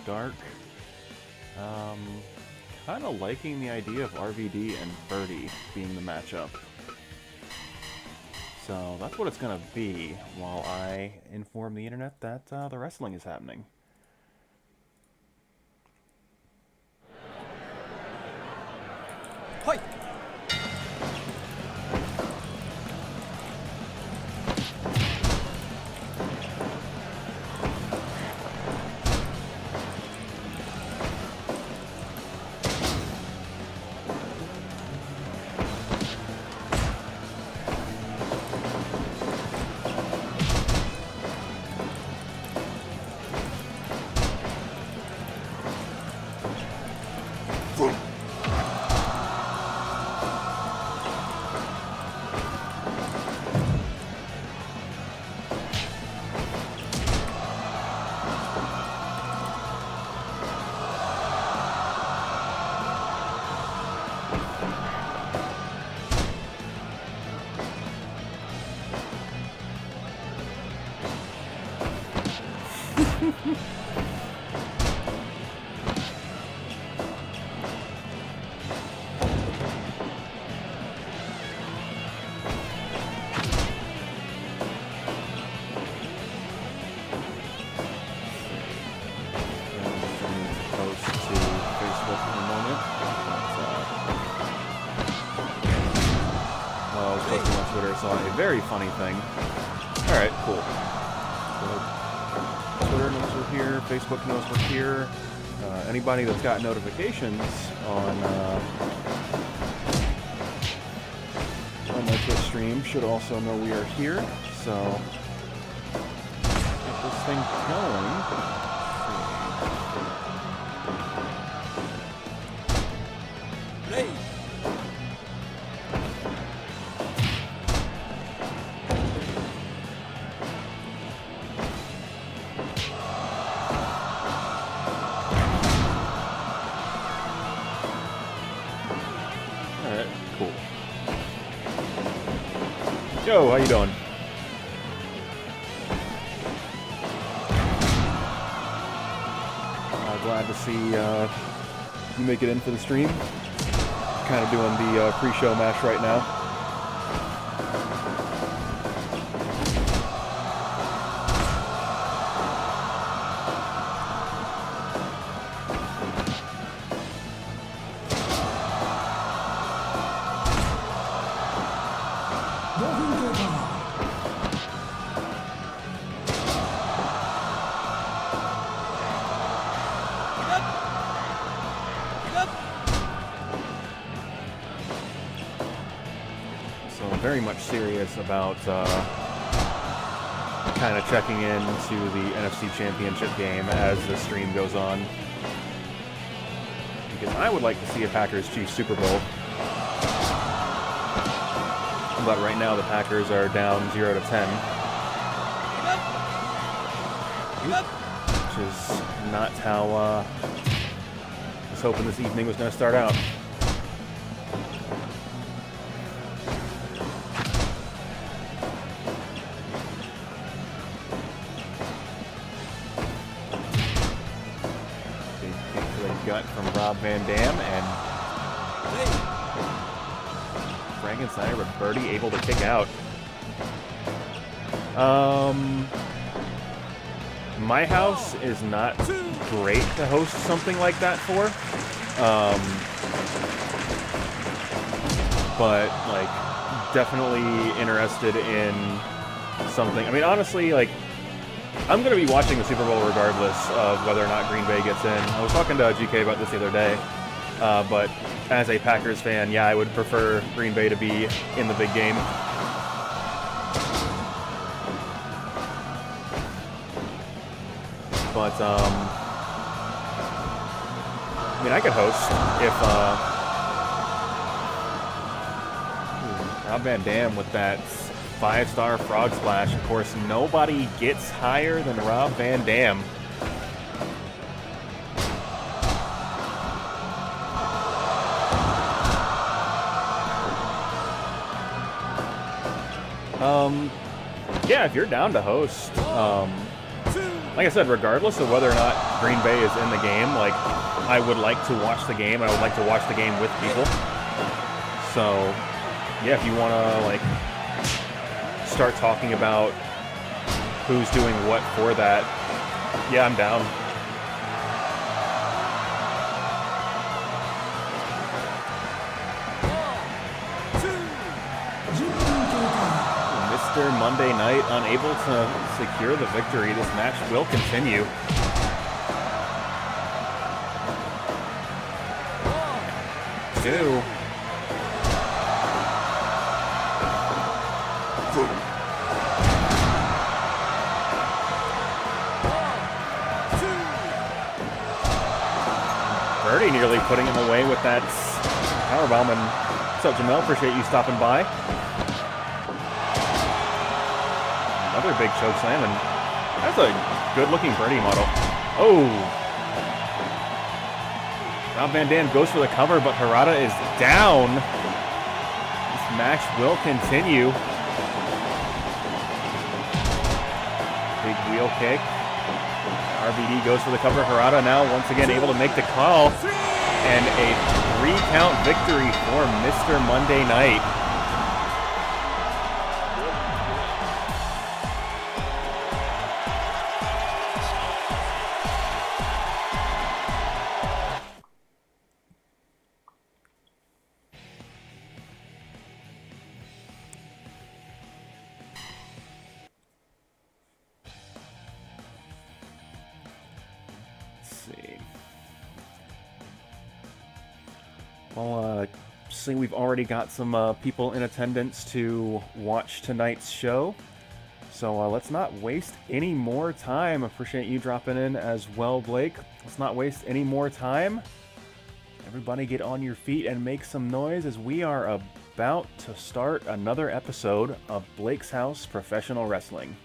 dark. Kind of liking the idea of RVD and Birdie being the matchup. So that's what it's going to be while I inform the internet that the wrestling is happening. Hi. Saw a very funny thing. Alright, cool. So Twitter knows we're here, Facebook knows we're here. Anybody that's got notifications on my Twitch stream should also know we are here. So get this thing going. Yo, how you doing? Glad to see you make it in for the stream. Kind of doing the pre-show match right now. Very much serious about kind of checking into the NFC Championship game as the stream goes on, because I would like to see a Packers-Chiefs Super Bowl, but right now the Packers are down 0-10, which is not how I was hoping this evening was going to start out. From Rob Van Dam and Frankenstein with Birdie able to kick out. My house is not great to host something like that for, but like definitely interested in something. I mean, honestly, like, I'm going to be watching the Super Bowl regardless of whether or not Green Bay gets in. I was talking to GK about this the other day, but as a Packers fan, yeah, I would prefer Green Bay to be in the big game. But, I mean, I could host if Rob Van Dam with that 5-star frog splash. Of course, nobody gets higher than Rob Van Dam. Yeah, if you're down to host, like I said, regardless of whether or not Green Bay is in the game, like, I would like to watch the game, and I would like to watch the game with people. So, yeah, if you want to, like, start talking about who's doing what for that, yeah, I'm down. Mr. Monday Night unable to secure the victory. This match will continue. Two. Birdie nearly putting him away with that powerbomb. And what's up, Jamel? Appreciate you stopping by. Another big choke slam, and that's a good-looking birdie model. Oh! Rob Van Dam goes for the cover, but Harada is down. This match will continue. Big wheel kick. RVD goes for the cover. Harada now once again able to make the call. And a 3-count victory for Mr. Monday Night. Well, see, we've already got some people in attendance to watch tonight's show. So let's not waste any more time. Appreciate you dropping in as well, Blake. Let's not waste any more time. Everybody get on your feet and make some noise as we are about to start another episode of Blake's House Professional Wrestling.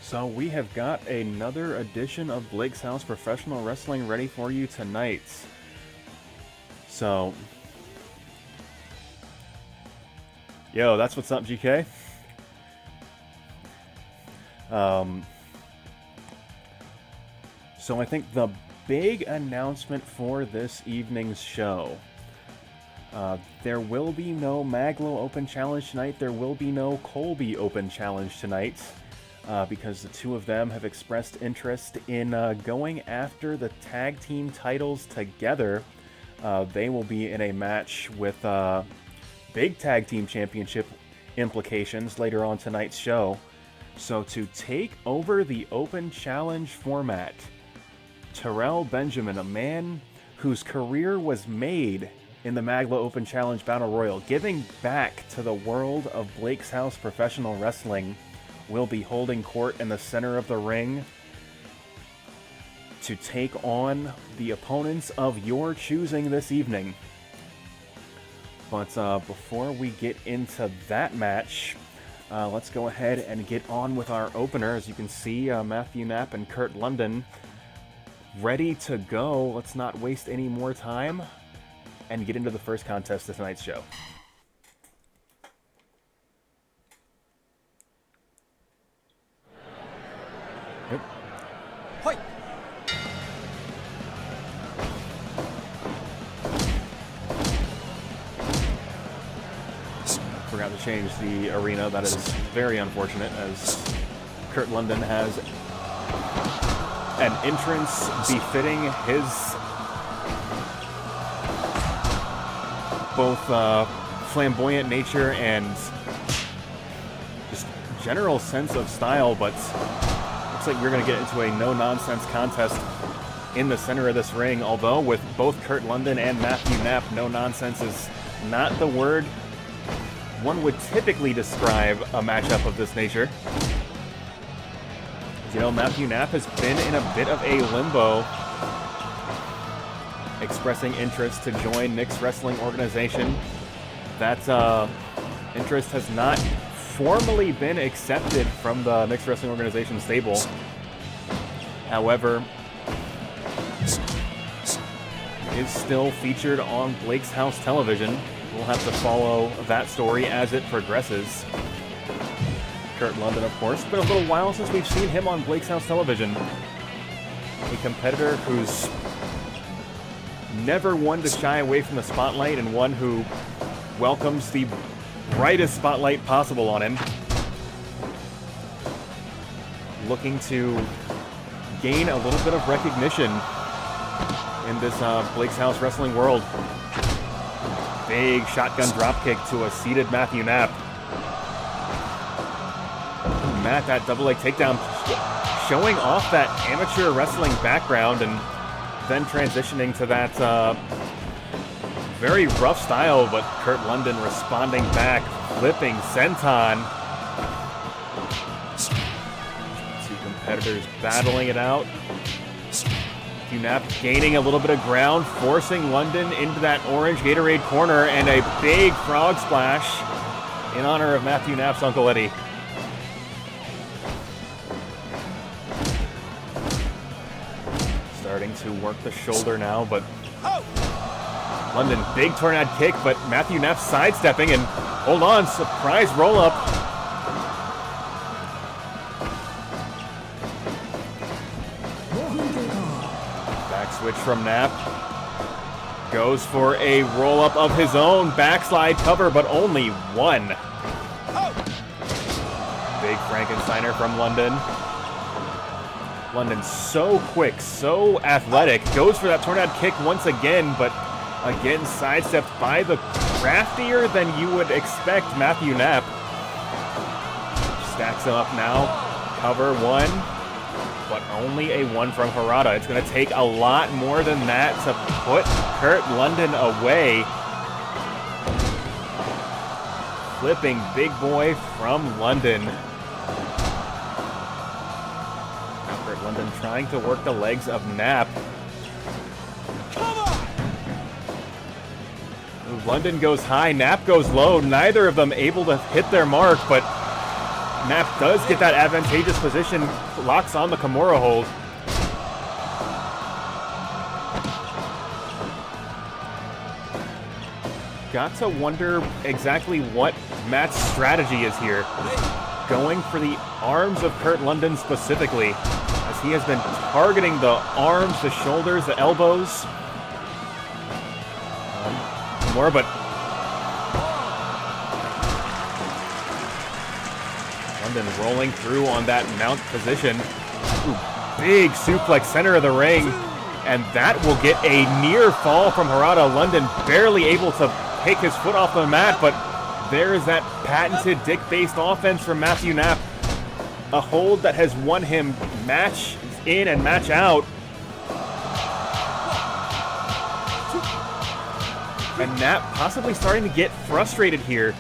So we have got another edition of Blake's House Professional Wrestling ready for you tonight. So, yo, that's what's up, GK. So I think the big announcement for this evening's show, there will be no Mag.Lo Open Challenge tonight. There will be no COLBY Open Challenge tonight. Because the two of them have expressed interest in going after the tag team titles together. They will be in a match with big tag team championship implications later on tonight's show. So to take over the Open Challenge format, Terrell Benjamin, a man whose career was made in the Mag.Lo Open Challenge Battle Royal, giving back to the world of Blake's House Professional Wrestling, will be holding court in the center of the ring to take on the opponents of your choosing this evening. But before we get into that match, Let's go ahead and get on with our opener. As you can see, Matthew Knapp and Kurt London ready to go. Let's not waste any more time and get into the first contest of tonight's show. Yep. Hoi. Forgot to change the arena. That is very unfortunate, as Kurt London has an entrance befitting his both flamboyant nature and just general sense of style, but looks like we're going to get into a no-nonsense contest in the center of this ring, although with both Kurt London and Matthew Knapp, no-nonsense is not the word one would typically describe a matchup of this nature. You know, Matthew Knapp has been in a bit of a limbo, expressing interest to join Nick's wrestling organization. That interest has not formally been accepted from the Nick's wrestling organization stable. However, is still featured on Blake's House television. We'll have to follow that story as it progresses. Kurt London, of course. It's been a little while since we've seen him on Blake's House television. A competitor who's never one to shy away from the spotlight, and one who welcomes the brightest spotlight possible on him. Looking to gain a little bit of recognition in this Blake's House wrestling world. Big shotgun dropkick to a seated Matthew Knapp. Matt, that double leg takedown, showing off that amateur wrestling background and then transitioning to that very rough style, but Kurt London responding back, flipping senton. Two competitors battling it out. Knapp gaining a little bit of ground, forcing London into that orange Gatorade corner, and a big frog splash in honor of Matthew Knapp's Uncle Eddie. Starting to work the shoulder now, but London, big tornado kick, but Matthew Knapp sidestepping, and hold on, surprise roll-up. Switch from Knapp. Goes for a roll-up of his own. Backslide cover, but only one. Big Frankensteiner from London. London so quick, so athletic. Goes for that tornado kick once again, but again sidestepped by the craftier than you would expect Matthew Knapp. Stacks him up now. Cover one. But only a one from Harada. It's going to take a lot more than that to put Kurt London away. Flipping big boy from London. Now Kurt London trying to work the legs of Knapp. London goes high, Knapp goes low. Neither of them able to hit their mark, but Knapp does get that advantageous position, locks on the Kimura hold. Got to wonder exactly what Matt's strategy is here. Going for the arms of Kurt London specifically, as he has been targeting the arms, the shoulders, the elbows. More, but London rolling through on that mount position. Ooh, big suplex center of the ring, and that will get a near fall from Harada. London barely able to take his foot off the mat, but there is that patented dick-based offense from Matthew Knapp. A hold that has won him match in and match out. And Knapp possibly starting to get frustrated here,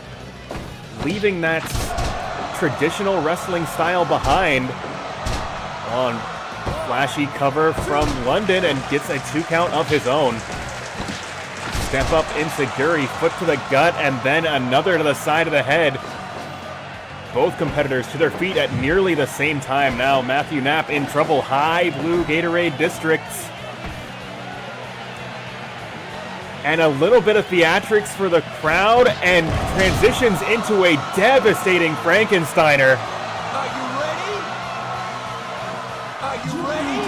leaving that traditional wrestling style behind. On flashy cover from London, and gets a 2 count of his own. Step up into Guri, foot to the gut, and then another to the side of the head. Both competitors to their feet at nearly the same time. Now Matthew Knapp in trouble. High blue Gatorade districts. And a little bit of theatrics for the crowd, and transitions into a devastating Frankensteiner. Are you ready? Are you ready?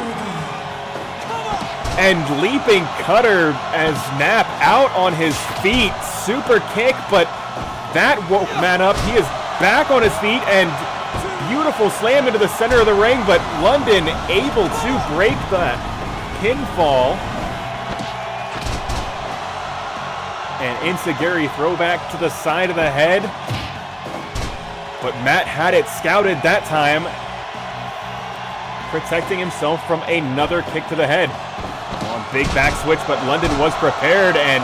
Come on! And leaping cutter as Knapp out on his feet. Super kick, but that woke Matt up. He is back on his feet, and beautiful slam into the center of the ring, but London able to break that pinfall. And Insagiri throwback to the side of the head. But Matt had it scouted that time, protecting himself from another kick to the head. Big back switch, but London was prepared and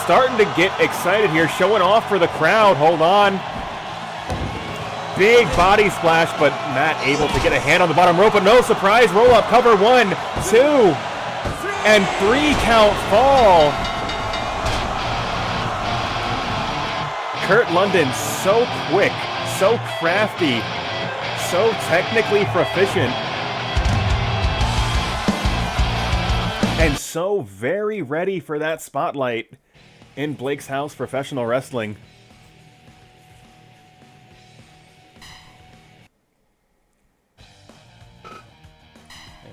starting to get excited here, showing off for the crowd. Hold on. Big body splash, but Matt able to get a hand on the bottom rope, but no surprise. Roll up, cover 1, 2, and 3 count fall. Kurt London, so quick, so crafty, so technically proficient, and so very ready for that spotlight in Blake's House Professional Wrestling.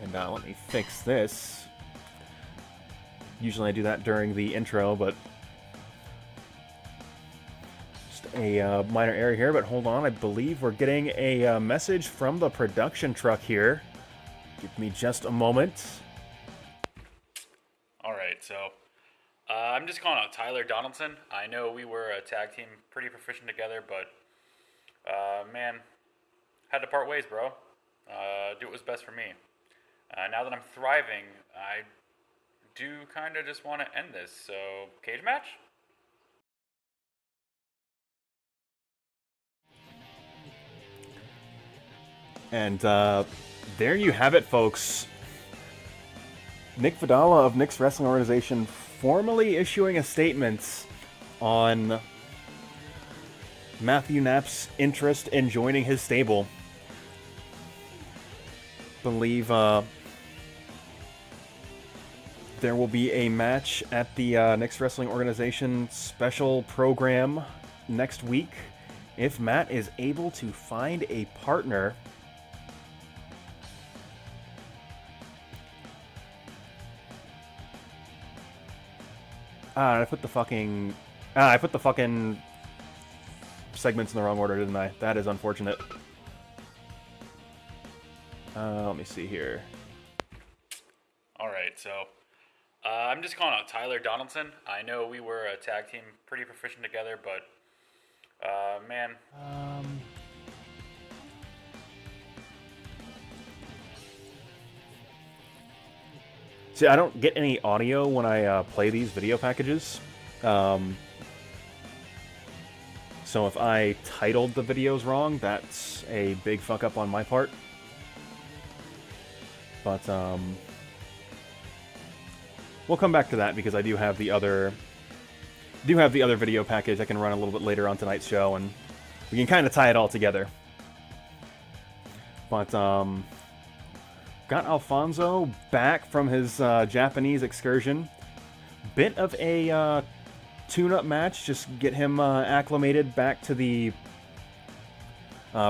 And let me fix this. Usually I do that during the intro, but a minor error here, but hold on. I believe we're getting a message from the production truck here. Give me just a moment. All right, so I'm just calling out Tyler Donaldson. I know we were a tag team pretty proficient together, but man, had to part ways, bro. Do what was best for me. Now that I'm thriving, I do kind of just want to end this. So, cage match? And there you have it, folks. Nick Vidala of Nick's Wrestling Organization formally issuing a statement on Matthew Knapp's interest in joining his stable. Believe there will be a match at the Nick's Wrestling Organization special program next week if Matt is able to find a partner. I put the fucking segments in the wrong order, didn't I? That is unfortunate. Let me see here. All right, so I'm just calling out Tyler Donaldson. I know we were a tag team pretty proficient together, but man. See, I don't get any audio when I play these video packages. So if I titled the videos wrong, that's a big fuck up on my part. But we'll come back to that because I do have the other video package I can run a little bit later on tonight's show, and we can kind of tie it all together. But got Alfonso back from his Japanese excursion. Bit of a tune-up match, just get him acclimated back to the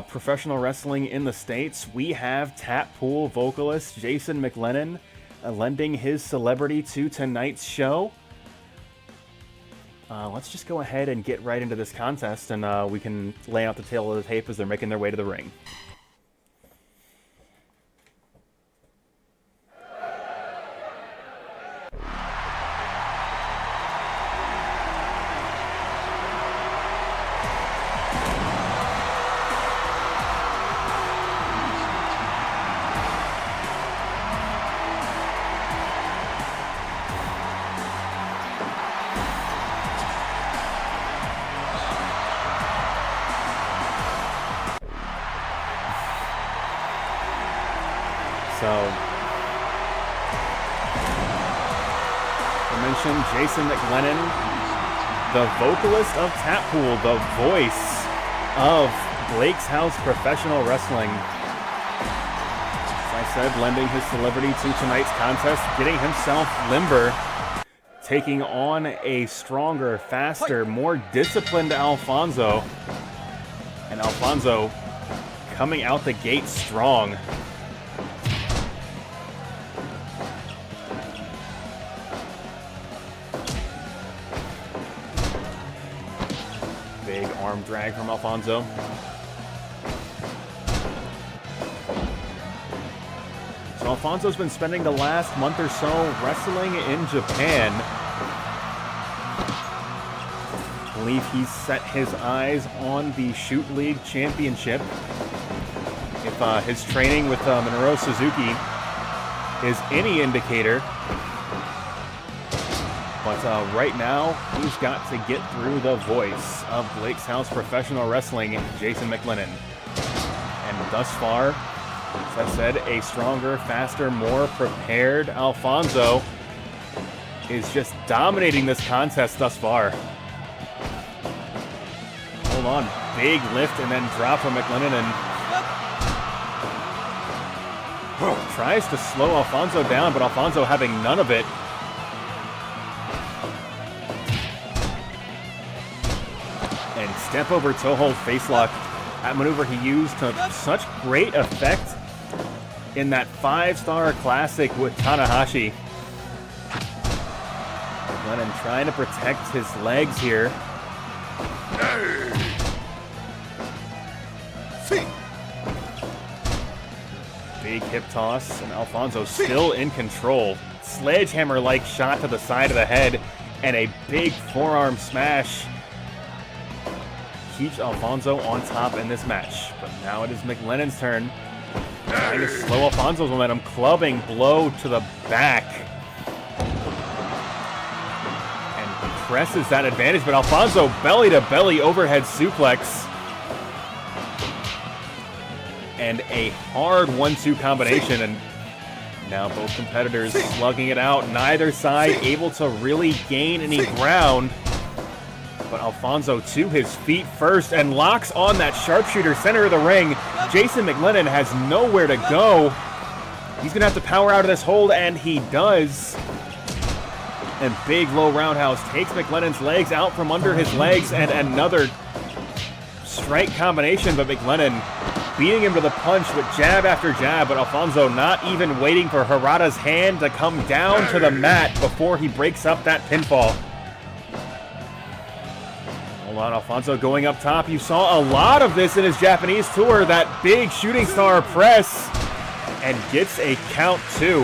professional wrestling in the States. We have Tap Pool vocalist Jason McLenon lending his celebrity to tonight's show. Let's just go ahead and get right into this contest, and we can lay out the tail of the tape as they're making their way to the ring. Jason McLenon, the vocalist of Tap Pool, the voice of Blake's House Professional Wrestling. As I said, lending his celebrity to tonight's contest, getting himself limber, taking on a stronger, faster, more disciplined Alfonso. And Alfonso coming out the gate strong. Big arm drag from Alfonso. So Alfonso's been spending the last month or so wrestling in Japan. I believe he's set his eyes on the Shoot League Championship. If his training with Minoru Suzuki is any indicator. But right now, he's got to get through the voice of Blake's House Professional Wrestling, Jason McLenon. And thus far, as I said, a stronger, faster, more prepared Alfonso is just dominating this contest thus far. Hold on, big lift and then drop from McLenon, and tries to slow Alfonso down, but Alfonso having none of it. And step over toe hold face lock. That maneuver he used to such great effect in that 5-star classic with Tanahashi. McLenon trying to protect his legs here. Big hip toss, and Alfonso still in control. Sledgehammer-like shot to the side of the head, and a big forearm smash keeps Alfonso on top in this match. But now it is McLennon's turn. Trying to slow Alfonso's momentum, clubbing blow to the back. And presses that advantage, but Alfonso belly-to-belly overhead suplex. And a hard 1-2 combination, and now both competitors slugging it out. Neither side able to really gain any ground. But Alfonso to his feet first and locks on that sharpshooter center of the ring. Jason McLenon has nowhere to go. He's going to have to power out of this hold, and he does. And big low roundhouse takes McLennon's legs out from under his legs, and another strike combination, but McLennon beating him to the punch with jab after jab, but Alfonso not even waiting for Harada's hand to come down to the mat before he breaks up that pinfall. Hold on, Alfonso going up top. You saw a lot of this in his Japanese tour, that big shooting star press, and gets a count too.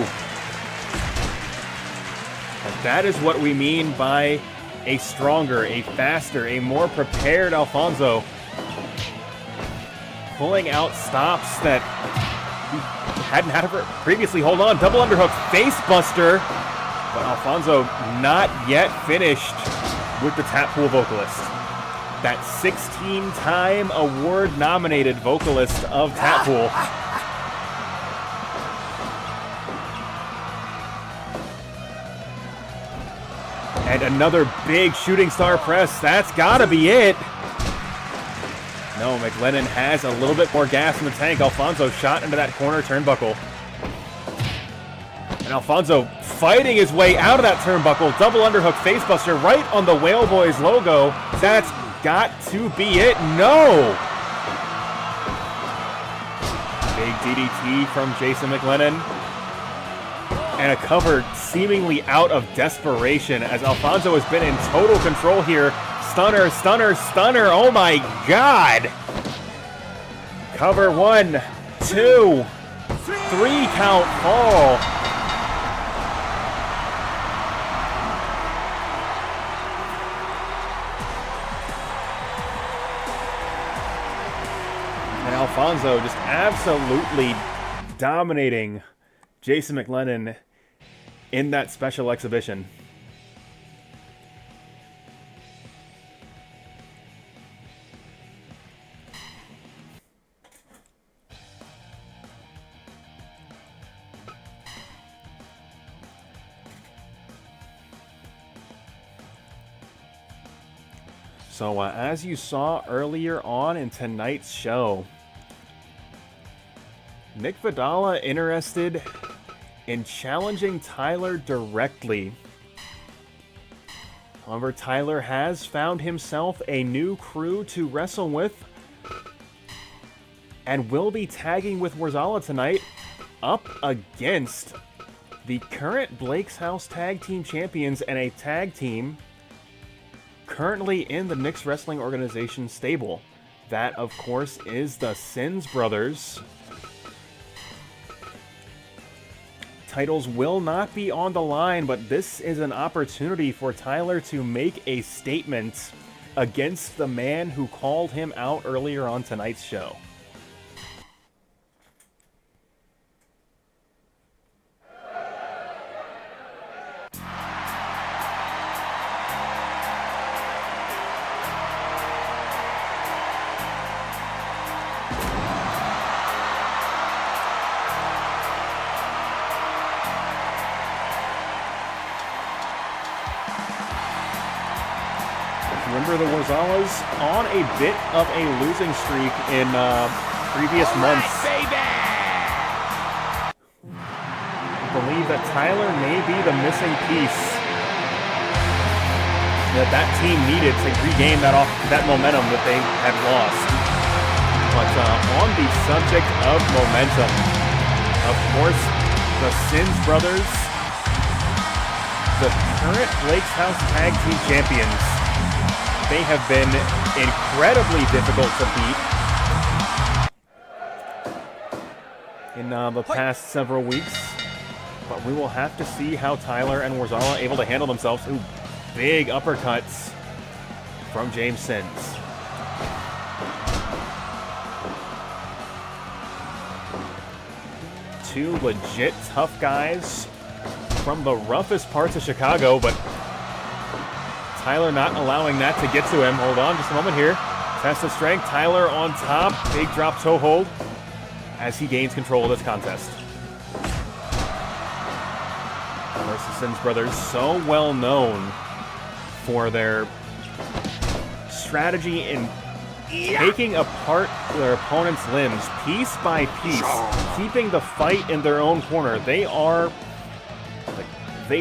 And that is what we mean by a stronger, a faster, a more prepared Alfonso. Pulling out stops that he hadn't had previously. Hold on, double underhook, face buster. But Alfonso not yet finished with the Tap Pool vocalist. That 16-time award-nominated vocalist of Tap Pool. And another big shooting star press. That's gotta be it. No, McLenon has a little bit more gas in the tank. Alfonso shot into that corner turnbuckle. And Alfonso fighting his way out of that turnbuckle. Double underhook facebuster right on the Whale Boys logo. That's got to be it. No! Big DDT from Jason McLenon. And a cover seemingly out of desperation as Alfonso has been in total control here. Stunner, stunner, stunner. Oh my God. Cover 1, 2, 3 count fall. And Alfonso just absolutely dominating Jason McLenon in that special exhibition. So as you saw earlier on in tonight's show, Nick Vidala interested in challenging Tyler directly. However, Tyler has found himself a new crew to wrestle with and will be tagging with Worzalla tonight up against the current Blake's House Tag Team Champions and a tag team currently in the Knicks Wrestling Organization stable. That, of course, is the Sins Brothers. Titles will not be on the line, but this is an opportunity for Tyler to make a statement against the man who called him out earlier on tonight's show. Remember, the Worzallas on a bit of a losing streak in previous months. I believe that Tyler may be the missing piece that team needed to regain that momentum that they had lost. But on the subject of momentum, of course, the Sins Brothers, the current Blake's House Tag Team Champions, they have been incredibly difficult to beat in the past several weeks. But we will have to see how Tyler and Worzalla are able to handle themselves. Ooh, big uppercuts from James Sins. Two legit tough guys from the roughest parts of Chicago, but Tyler not allowing that to get to him. Hold on just a moment here. Test of strength. Tyler on top. Big drop toe hold as he gains control of this contest. Of course, the Sins Brothers, so well known for their strategy in taking apart their opponent's limbs piece by piece, keeping the fight in their own corner. They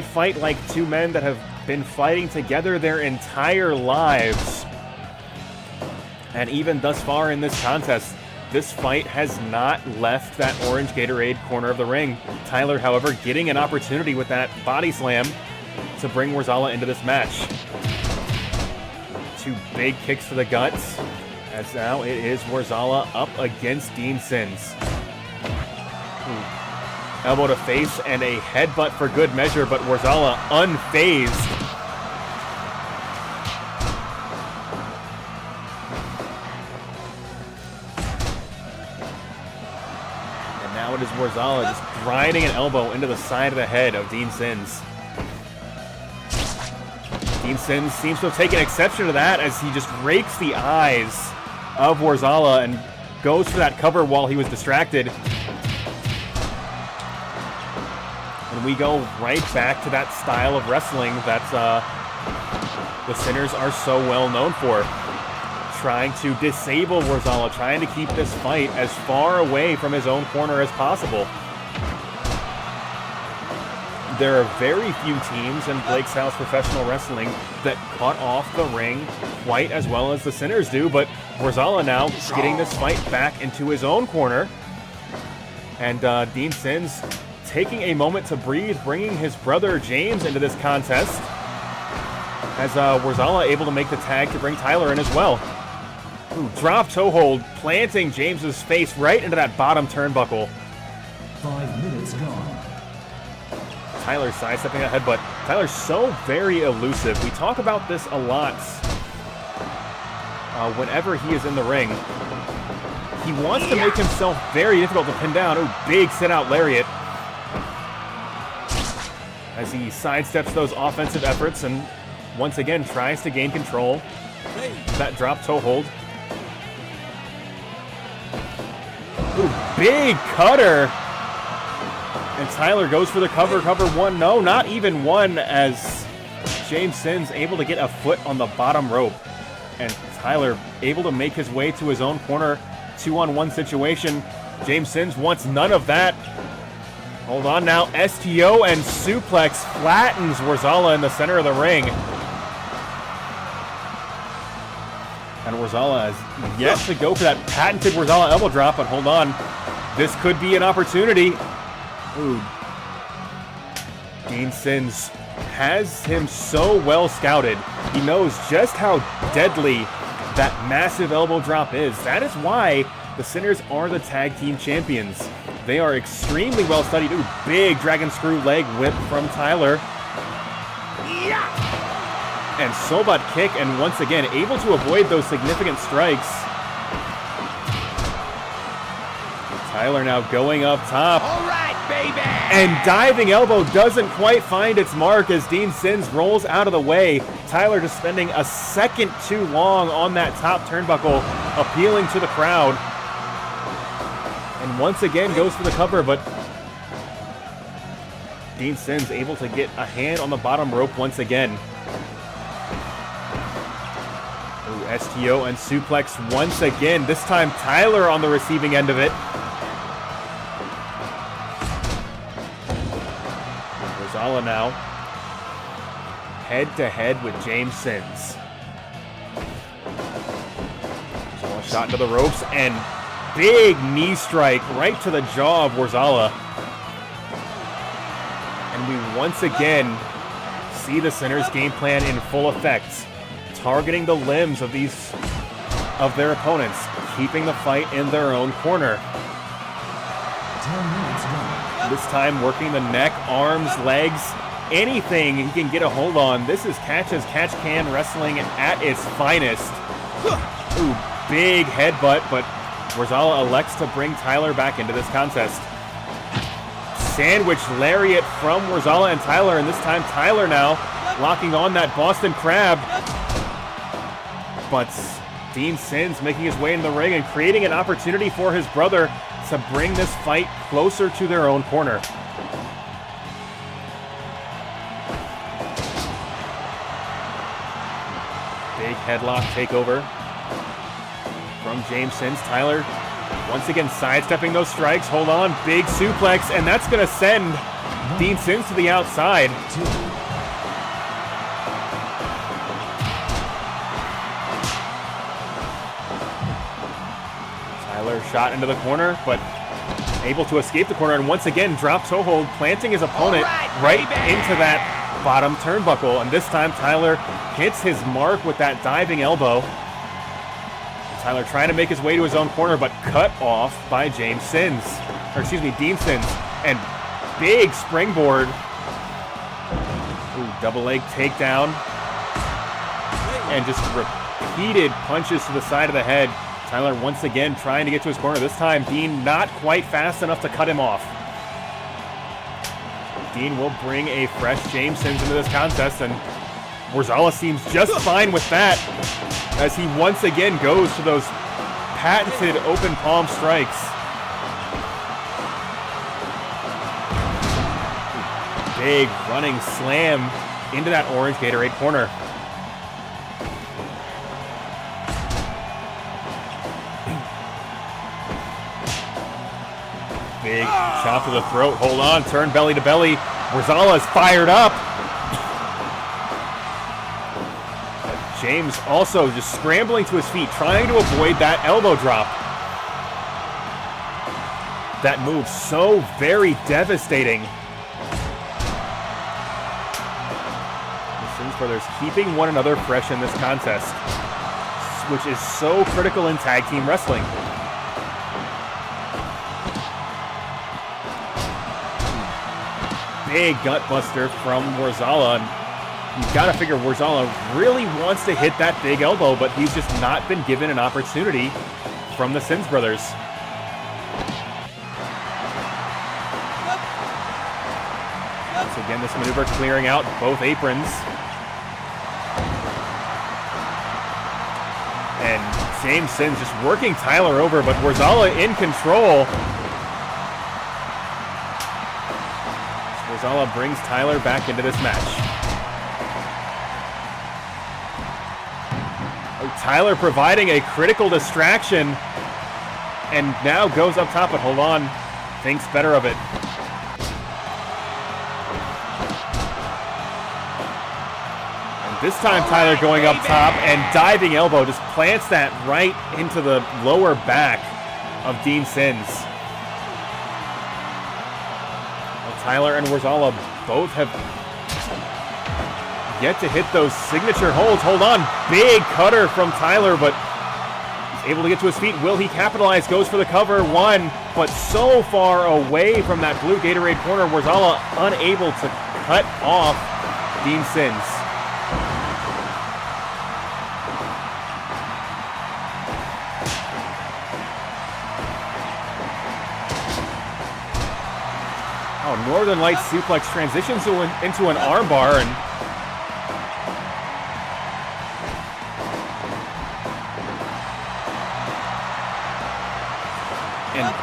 fight like two men that have been fighting together their entire lives. And even thus far in this contest, this fight has not left that orange Gatorade corner of the ring. Tyler, however, getting an opportunity with that body slam to bring Worzalla into this match. Two big kicks to the guts, as now it is Worzalla up against Dean Sins. Elbow to face and a headbutt for good measure, but Worzalla unfazed. And now it is Worzalla just grinding an elbow into the side of the head of Dean Sins. Dean Sins seems to have taken exception to that as he just rakes the eyes of Worzalla and goes for that cover while he was distracted. And we go right back to that style of wrestling that the Sinners are so well known for. Trying to disable Worzalla, trying to keep this fight as far away from his own corner as possible. There are very few teams in Blake's House Professional Wrestling that cut off the ring quite as well as the Sinners do, but Worzalla now getting this fight back into his own corner. And Dean Sins taking a moment to breathe, bringing his brother James into this contest, as Worzalla able to make the tag to bring Tyler in as well. Ooh, drop toe hold, planting James's face right into that bottom turnbuckle. 5 minutes gone. Tyler sidestepping that headbutt. Tyler's so very elusive. We talk about this a lot whenever he is in the ring. He wants to make himself very difficult to pin down. Ooh, big sit-out lariat. As he sidesteps those offensive efforts and once again tries to gain control. That drop toe hold. Ooh, big cutter. And Tyler goes for the cover one. No, not even one, as James Sins able to get a foot on the bottom rope. And Tyler able to make his way to his own corner. 2-on-1 situation. James Sins wants none of that. Hold on now. STO and suplex flattens Worzalla in the center of the ring. And Worzalla has yet to go for that patented Worzalla elbow drop, but hold on. This could be an opportunity. Ooh. Dean Sins has him so well scouted. He knows just how deadly that massive elbow drop is. That is why the Sinners are the tag team champions. They are extremely well studied. Ooh, big dragon screw leg whip from Tyler. Yeah! And Sobat kick, and once again, able to avoid those significant strikes. Tyler now going up top. All right, baby! And diving elbow doesn't quite find its mark as Dean Sins rolls out of the way. Tyler just spending a second too long on that top turnbuckle, appealing to the crowd. And once again goes for the cover, but Dean Sins able to get a hand on the bottom rope once again. Ooh, STO and suplex once again. This time Tyler on the receiving end of it. Worzalla now head to head with James Sins. Worzalla shot into the ropes and big knee strike right to the jaw of Worzalla. And we once again see the Sinners' game plan in full effect, targeting the limbs of their opponents, keeping the fight in their own corner. 10 minutes gone. This time working the neck, arms, legs, anything he can get a hold on. This is catch as catch can wrestling at its finest. Ooh, big headbutt, but Worzalla elects to bring Tyler back into this contest. Sandwich lariat from Worzalla and Tyler, and this time Tyler now locking on that Boston Crab. But Dean Sins making his way in the ring and creating an opportunity for his brother to bring this fight closer to their own corner. Big headlock takeover from James Sins. Tyler once again sidestepping those strikes. Hold on, big suplex, and that's going to send Dean Sins to the outside. Tyler shot into the corner, but able to escape the corner, and once again drop toe hold, planting his opponent right into that bottom turnbuckle. And this time Tyler hits his mark with that diving elbow. Tyler trying to make his way to his own corner, but cut off by Dean Sins. And big springboard. Ooh, double leg takedown. And just repeated punches to the side of the head. Tyler once again trying to get to his corner. This time, Dean not quite fast enough to cut him off. Dean will bring a fresh James Sins into this contest, and Worzalla seems just fine with that, as he once again goes to those patented open palm strikes. Big running slam into that orange Gatorade corner. Big chop to the throat. Hold on, turn belly to belly. Worzalla is fired up. James also just scrambling to his feet, trying to avoid that elbow drop. That move so very devastating. The Sins brothers keeping one another fresh in this contest, which is so critical in tag team wrestling. Big gut buster from Worzalla. You've got to figure Worzalla really wants to hit that big elbow, but he's just not been given an opportunity from the Sins brothers. Once again, this maneuver clearing out both aprons. And James Sins just working Tyler over, but Worzalla in control. Worzalla brings Tyler back into this match. Oh, Tyler providing a critical distraction. And now goes up top, but hold on. Thinks better of it. And this time Tyler going up top and diving elbow. Just plants that right into the lower back of Dean Sins. Well, Tyler and Worzalla both have yet to hit those signature holds. Hold on. Big cutter from Tyler, but able to get to his feet. Will he capitalize? Goes for the cover. One, but so far away from that blue Gatorade corner. Worzalla unable to cut off Dean Sins. Oh, Northern Lights suplex transitions into an armbar, and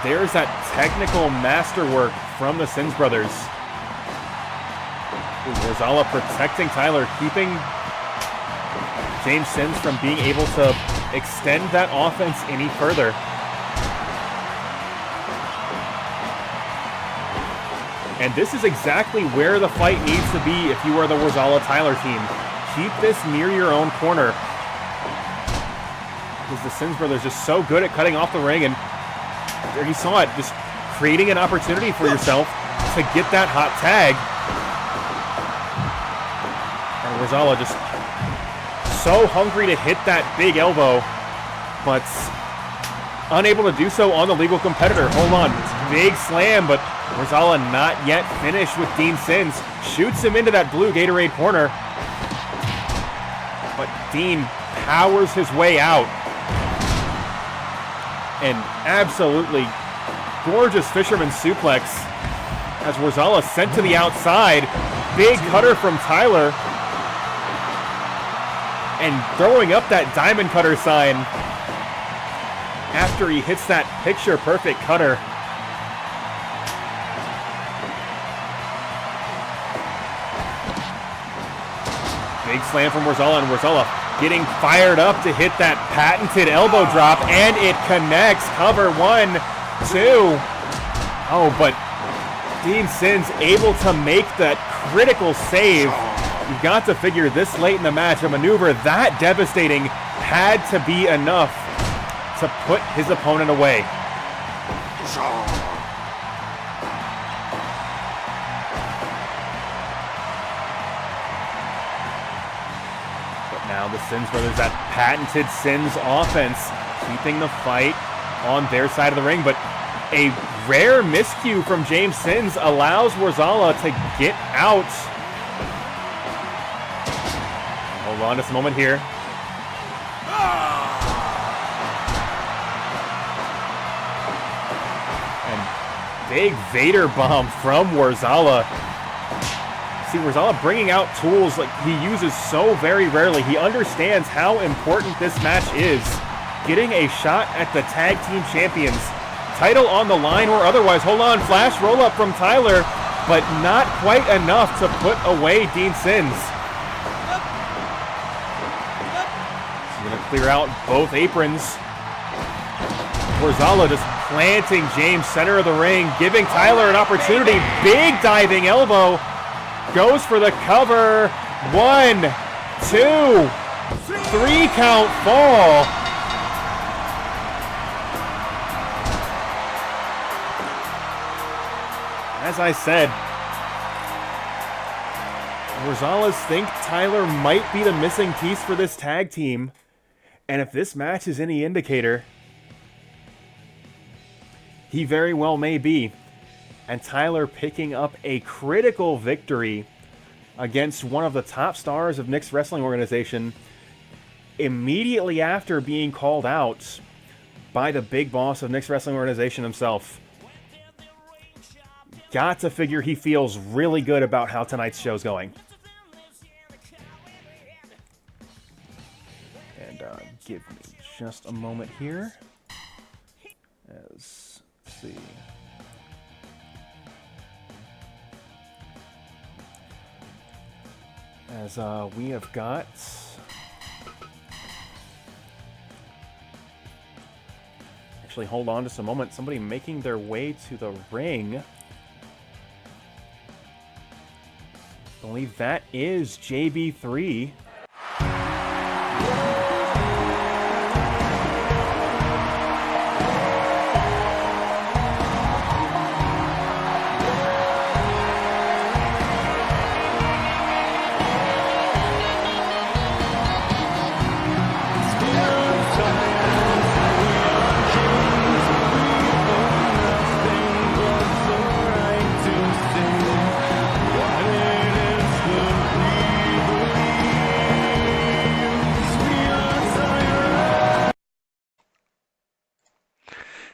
there's that technical masterwork from the Sins brothers. Worzalla protecting Tyler, keeping James Sins from being able to extend that offense any further. And this is exactly where the fight needs to be if you are the Worzalla-Tyler team. Keep this near your own corner. Because the Sins brothers just so good at cutting off the ring, and there you saw it, just creating an opportunity for yourself to get that hot tag. And Worzalla just so hungry to hit that big elbow, but unable to do so on the legal competitor. Hold on, big slam, but Worzalla not yet finished with Dean Sins. Shoots him into that blue Gatorade corner, but Dean powers his way out. An absolutely gorgeous fisherman suplex as Worzalla sent to the outside. Big cutter from Tyler. And throwing up that diamond cutter sign after he hits that picture-perfect cutter. Big slam from Worzalla, and Worzalla getting fired up to hit that patented elbow drop, and it connects. Cover 1, 2. Oh, but Dean Sins able to make that critical save. You've got to figure this late in the match, a maneuver that devastating had to be enough to put his opponent away. Now the Sins brothers, that patented Sins offense, keeping the fight on their side of the ring, but a rare miscue from James Sins allows Worzalla to get out. Hold on just a moment here. And big Vader bomb from Worzalla. See, Worzalla bringing out tools like he uses so very rarely. He understands how important this match is. Getting a shot at the tag team champions. Title on the line or otherwise. Hold on, flash roll up from Tyler, but not quite enough to put away Dean Sins. He's gonna clear out both aprons. Worzalla just planting James center of the ring, giving Tyler an opportunity. Big diving elbow. Goes for the cover. 1, 2, 3 count fall. As I said, Worzalla's think Tyler might be the missing piece for this tag team. And if this match is any indicator, he very well may be. And Tyler picking up a critical victory against one of the top stars of Nick's wrestling organization immediately after being called out by the big boss of Nick's wrestling organization himself. Got to figure he feels really good about how tonight's show's going. And give me just a moment here. Let's see. As we have got Actually, hold on just a moment. Somebody making their way to the ring. I believe that is JB3.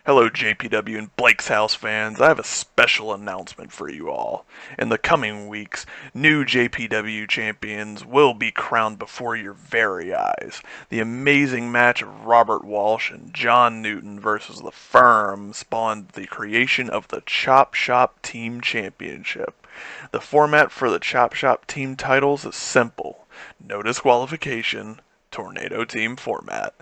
Hello JPW and Blake's House fans, I have a special announcement for you all. In the coming weeks, new JPW champions will be crowned before your very eyes. The amazing match of Robert Walsh and John Newton versus The Firm spawned the creation of the Chop Shop Team Championship. The format for the Chop Shop Team titles is simple. No disqualification, Tornado Team format.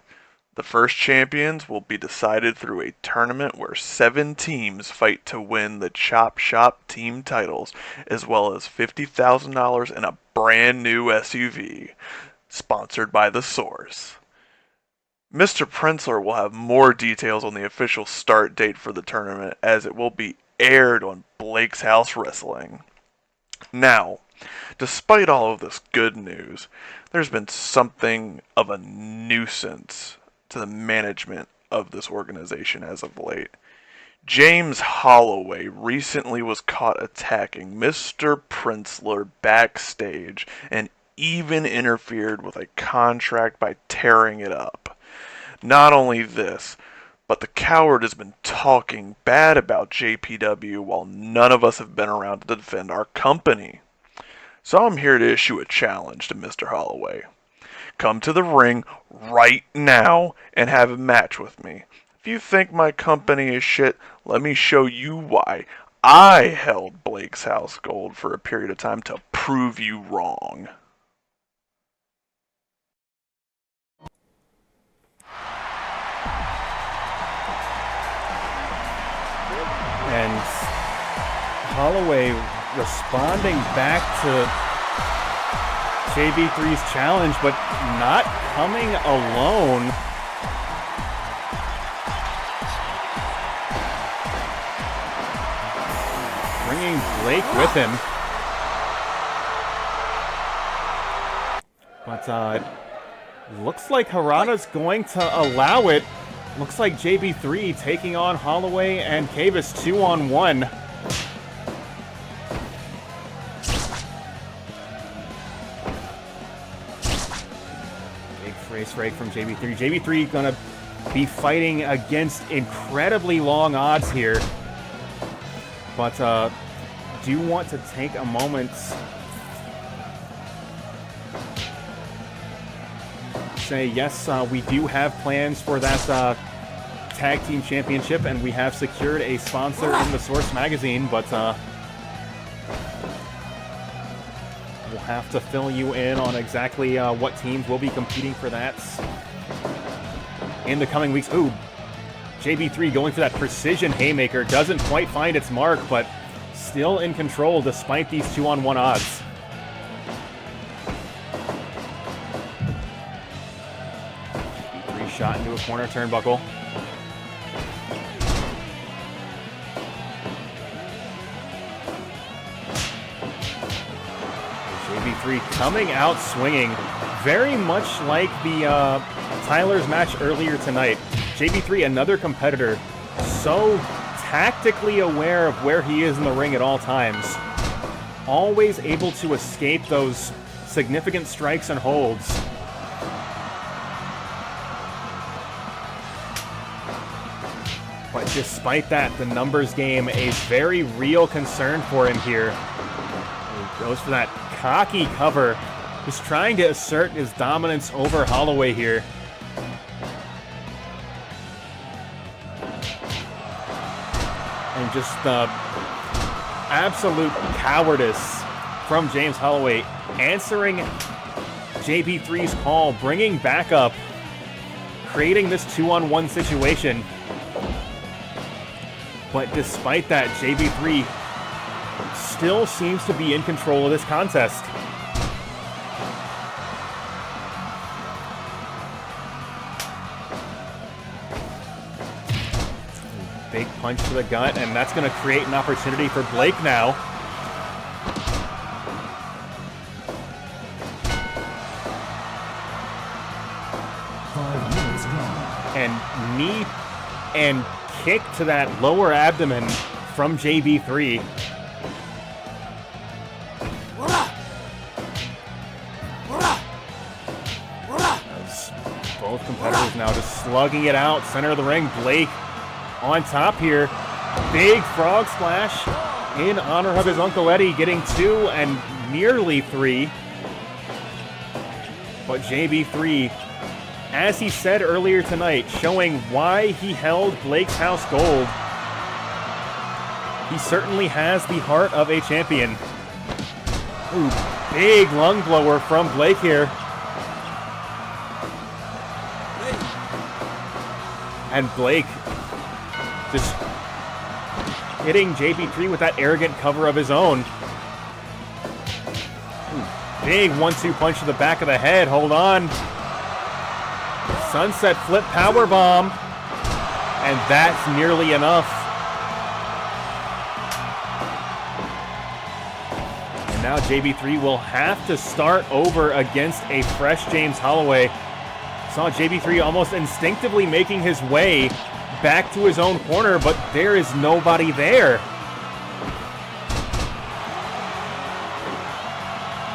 The first champions will be decided through a tournament where 7 teams fight to win the Chop Shop team titles, as well as $50,000 in a brand new SUV, sponsored by The Source. Mr. Princler will have more details on the official start date for the tournament, as it will be aired on Blake's House Wrestling. Now, despite all of this good news, there's been something of a nuisance to the management of this organization as of late. James Holloway recently was caught attacking Mr. Princler backstage and even interfered with a contract by tearing it up. Not only this, but the coward has been talking bad about JPW while none of us have been around to defend our company. So I'm here to issue a challenge to Mr. Holloway. Come to the ring right now and have a match with me. If you think my company is shit, let me show you why. I held Blake's House Gold for a period of time to prove you wrong. And Holloway responding back to JB3's challenge, but not coming alone. Bringing Blake with him. But looks like Harada's going to allow it. Looks like JB3 taking on Holloway and Kavis 2-on-1. Race rake from JB3. JB3 gonna be fighting against incredibly long odds here, but do want to take a moment say yes, we do have plans for that tag team championship, and we have secured a sponsor in the Source magazine, but we'll have to fill you in on exactly what teams will be competing for that in the coming weeks. Ooh, JB3 going for that precision haymaker. Doesn't quite find its mark, but still in control despite these 2-on-1 odds. JB3 shot into a corner turnbuckle. JB3 coming out swinging, very much like the Tyler's match earlier tonight. JB3, another competitor, so tactically aware of where he is in the ring at all times. Always able to escape those significant strikes and holds. But despite that, the numbers game, a very real concern for him here. He goes for that cocky cover, just trying to assert his dominance over Holloway here. And just the absolute cowardice from James Holloway, answering JB3's call, bringing back up, creating this 2-on-1 situation. But despite that, JB3 still seems to be in control of this contest. Big punch to the gut, and that's going to create an opportunity for Blake now. And knee and kick to that lower abdomen from JB3. As both competitors now just slugging it out, center of the ring. Blake on top here. Big frog splash in honor of his Uncle Eddie, getting 2 and nearly 3. But JB3, as he said earlier tonight, showing why he held Blake's house gold. He certainly has the heart of a champion. Ooh, big lung blower from Blake here. And Blake just hitting JB3 with that arrogant cover of his own. Ooh, big 1-2 punch to the back of the head. Hold on. Sunset flip power bomb. And that's nearly enough. And now JB3 will have to start over against a fresh James Holloway. Saw JB3 almost instinctively making his way back to his own corner, but there is nobody there.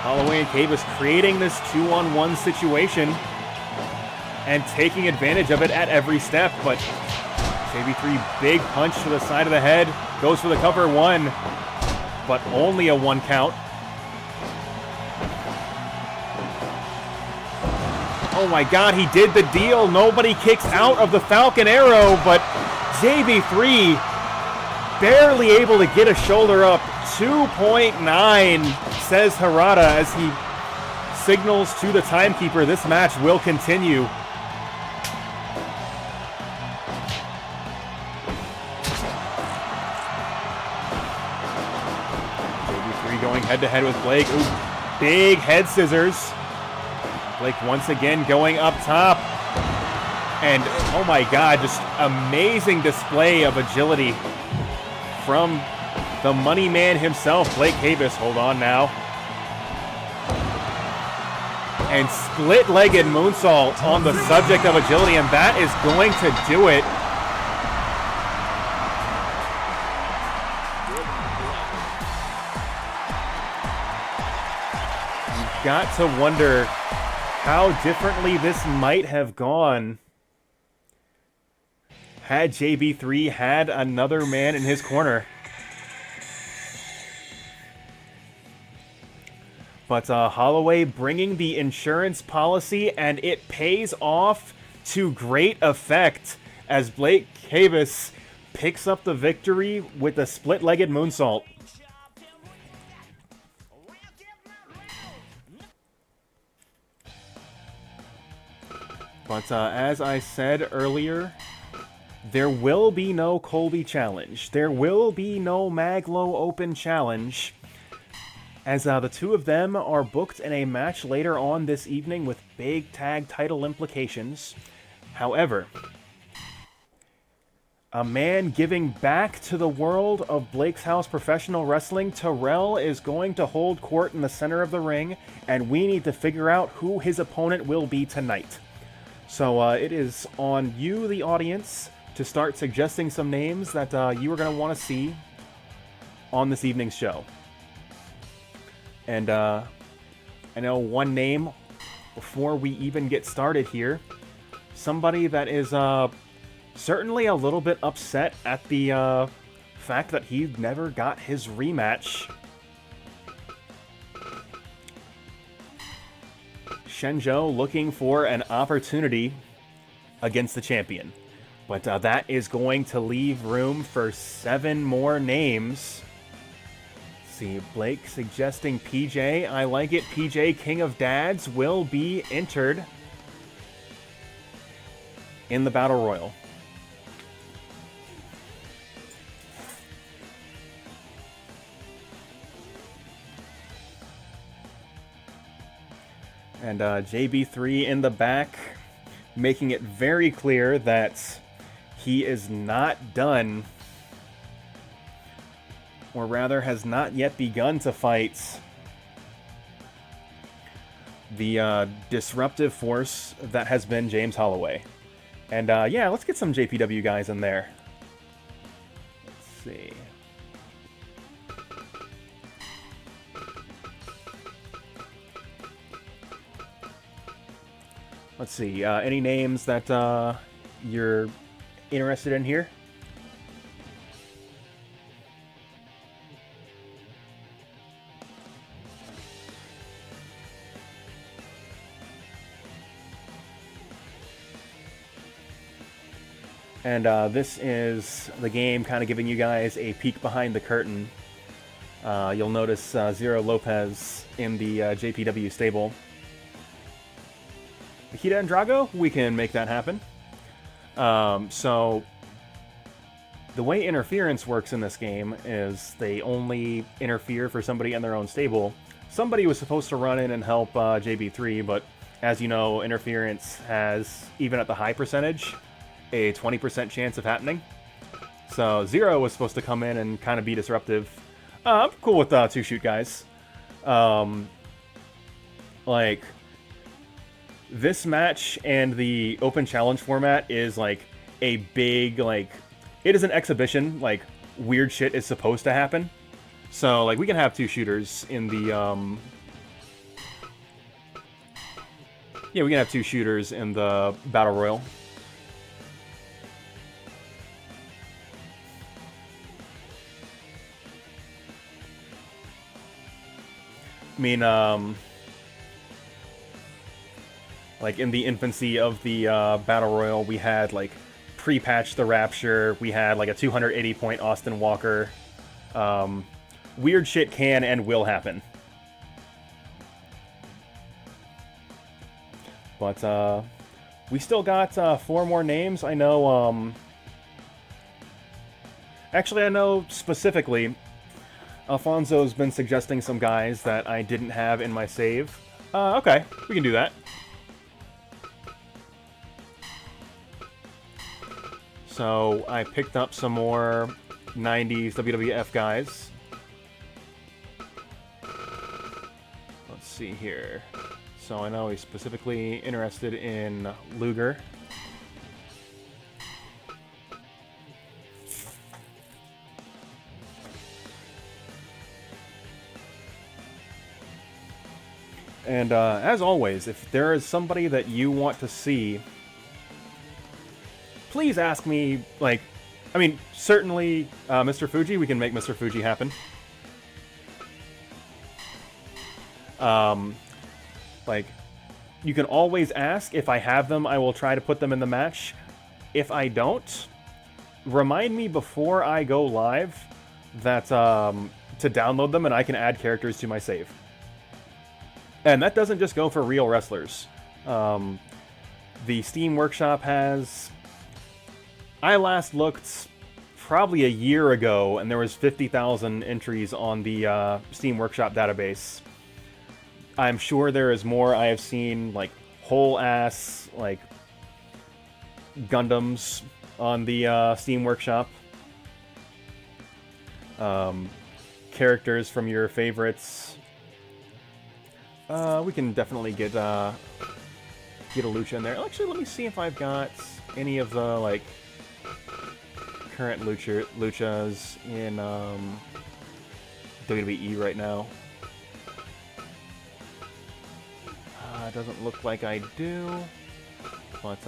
Holloway and Cavus creating this 2-on-1 situation and taking advantage of it at every step, but JB3, big punch to the side of the head, goes for the cover 1, but only a 1 count. Oh my God, he did the deal. Nobody kicks out of the Falcon Arrow, but JB3 barely able to get a shoulder up. 2.9, says Harada as he signals to the timekeeper. This match will continue. JB3 going head-to-head with Blake. Ooh, big head scissors. Blake once again going up top. And oh my God, just amazing display of agility from the money man himself, Blake Cavus. Hold on now. And split-legged moonsault on the subject of agility, and that is going to do it. You've got to wonder how differently this might have gone had JB3 had another man in his corner. But Holloway bringing the insurance policy, and it pays off to great effect as Blake Cavus picks up the victory with a split-legged moonsault. But as I said earlier, there will be no Colby challenge. There will be no Mag.Lo Open challenge, as the two of them are booked in a match later on this evening with big tag title implications. However, a man giving back to the world of Blake's House Professional Wrestling, Terrell, is going to hold court in the center of the ring, and we need to figure out who his opponent will be tonight. So it is on you, the audience, to start suggesting some names that you are going to want to see on this evening's show. And I know one name before we even get started here. Somebody that is certainly a little bit upset at the fact that he never got his rematch. Shenzhou looking for an opportunity against the champion. But that is going to leave room for 7 more names. Let's see, Blake suggesting PJ. I like it. PJ, King of Dads, will be entered in the Battle Royal. And JB3 in the back, making it very clear that he is not done, or rather has not yet begun to fight the disruptive force that has been James Holloway. And yeah, let's get some JPW guys in there. Let's see. Let's see, any names that you're interested in here? And this is the game kind of giving you guys a peek behind the curtain. You'll notice Zero Lopez in the JPW stable. Nikita and Drago, we can make that happen. So, the way interference works in this game is they only interfere for somebody in their own stable. Somebody was supposed to run in and help JB3, but as you know, interference has, even at the high percentage, a 20% chance of happening. So Zero was supposed to come in and kind of be disruptive. I'm cool with two shoot guys. Like, this match and the open challenge format is like a big, like, it is an exhibition, like, weird shit is supposed to happen. So, like, we can have two shooters in the, yeah, we can have two shooters in the Battle Royal. I mean, like, in the infancy of the Battle Royal, we had, like, pre-patch the Rapture, we had, like, a 280-point Austin Walker. Weird shit can and will happen. But, we still got 4 more names. I know, actually, I know specifically, Alfonso's been suggesting some guys that I didn't have in my save. Okay, we can do that. So, I picked up some more 90s WWF guys. Let's see here. So, I know he's specifically interested in Luger. And as always, if there is somebody that you want to see, please ask me, like, I mean, certainly Mr. Fuji, we can make Mr. Fuji happen. Like, you can always ask. If I have them, I will try to put them in the match. If I don't, remind me before I go live that to download them and I can add characters to my save. And that doesn't just go for real wrestlers. The Steam Workshop has... I last looked probably a year ago, and there was 50,000 entries on the Steam Workshop database. I'm sure there is more. I have seen, like, whole-ass, like, Gundams on the Steam Workshop. Characters from your favorites. We can definitely get a Lucha in there. Actually, let me see if I've got any of the, like, current Luchas in WWE right now. It doesn't look like I do. But,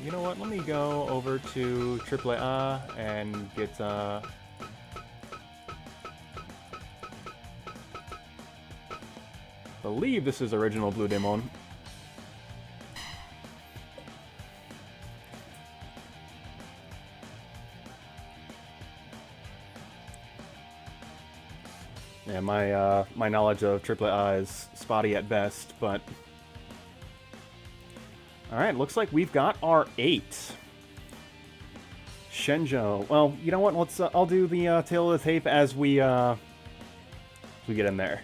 you know what? Let me go over to AAA and get, I believe this is original Blue Demon. Yeah, my knowledge of AAA is spotty at best, but... Alright, looks like we've got our 8. Shenjo. Well, you know what? Let's I'll do the tail of the tape as we get in there.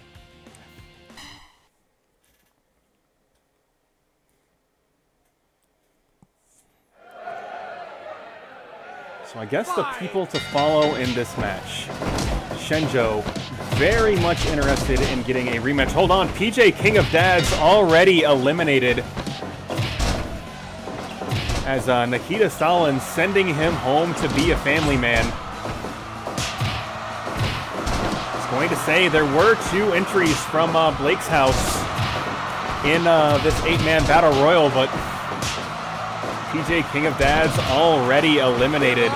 So I guess the people to follow in this match. Shenjo, very much interested in getting a rematch. Hold on, PJ King of Dads already eliminated. As Nikita Stalin sending him home to be a family man. I was going to say there were 2 entries from Blake's house in this 8-man battle royal, but PJ King of Dads already eliminated.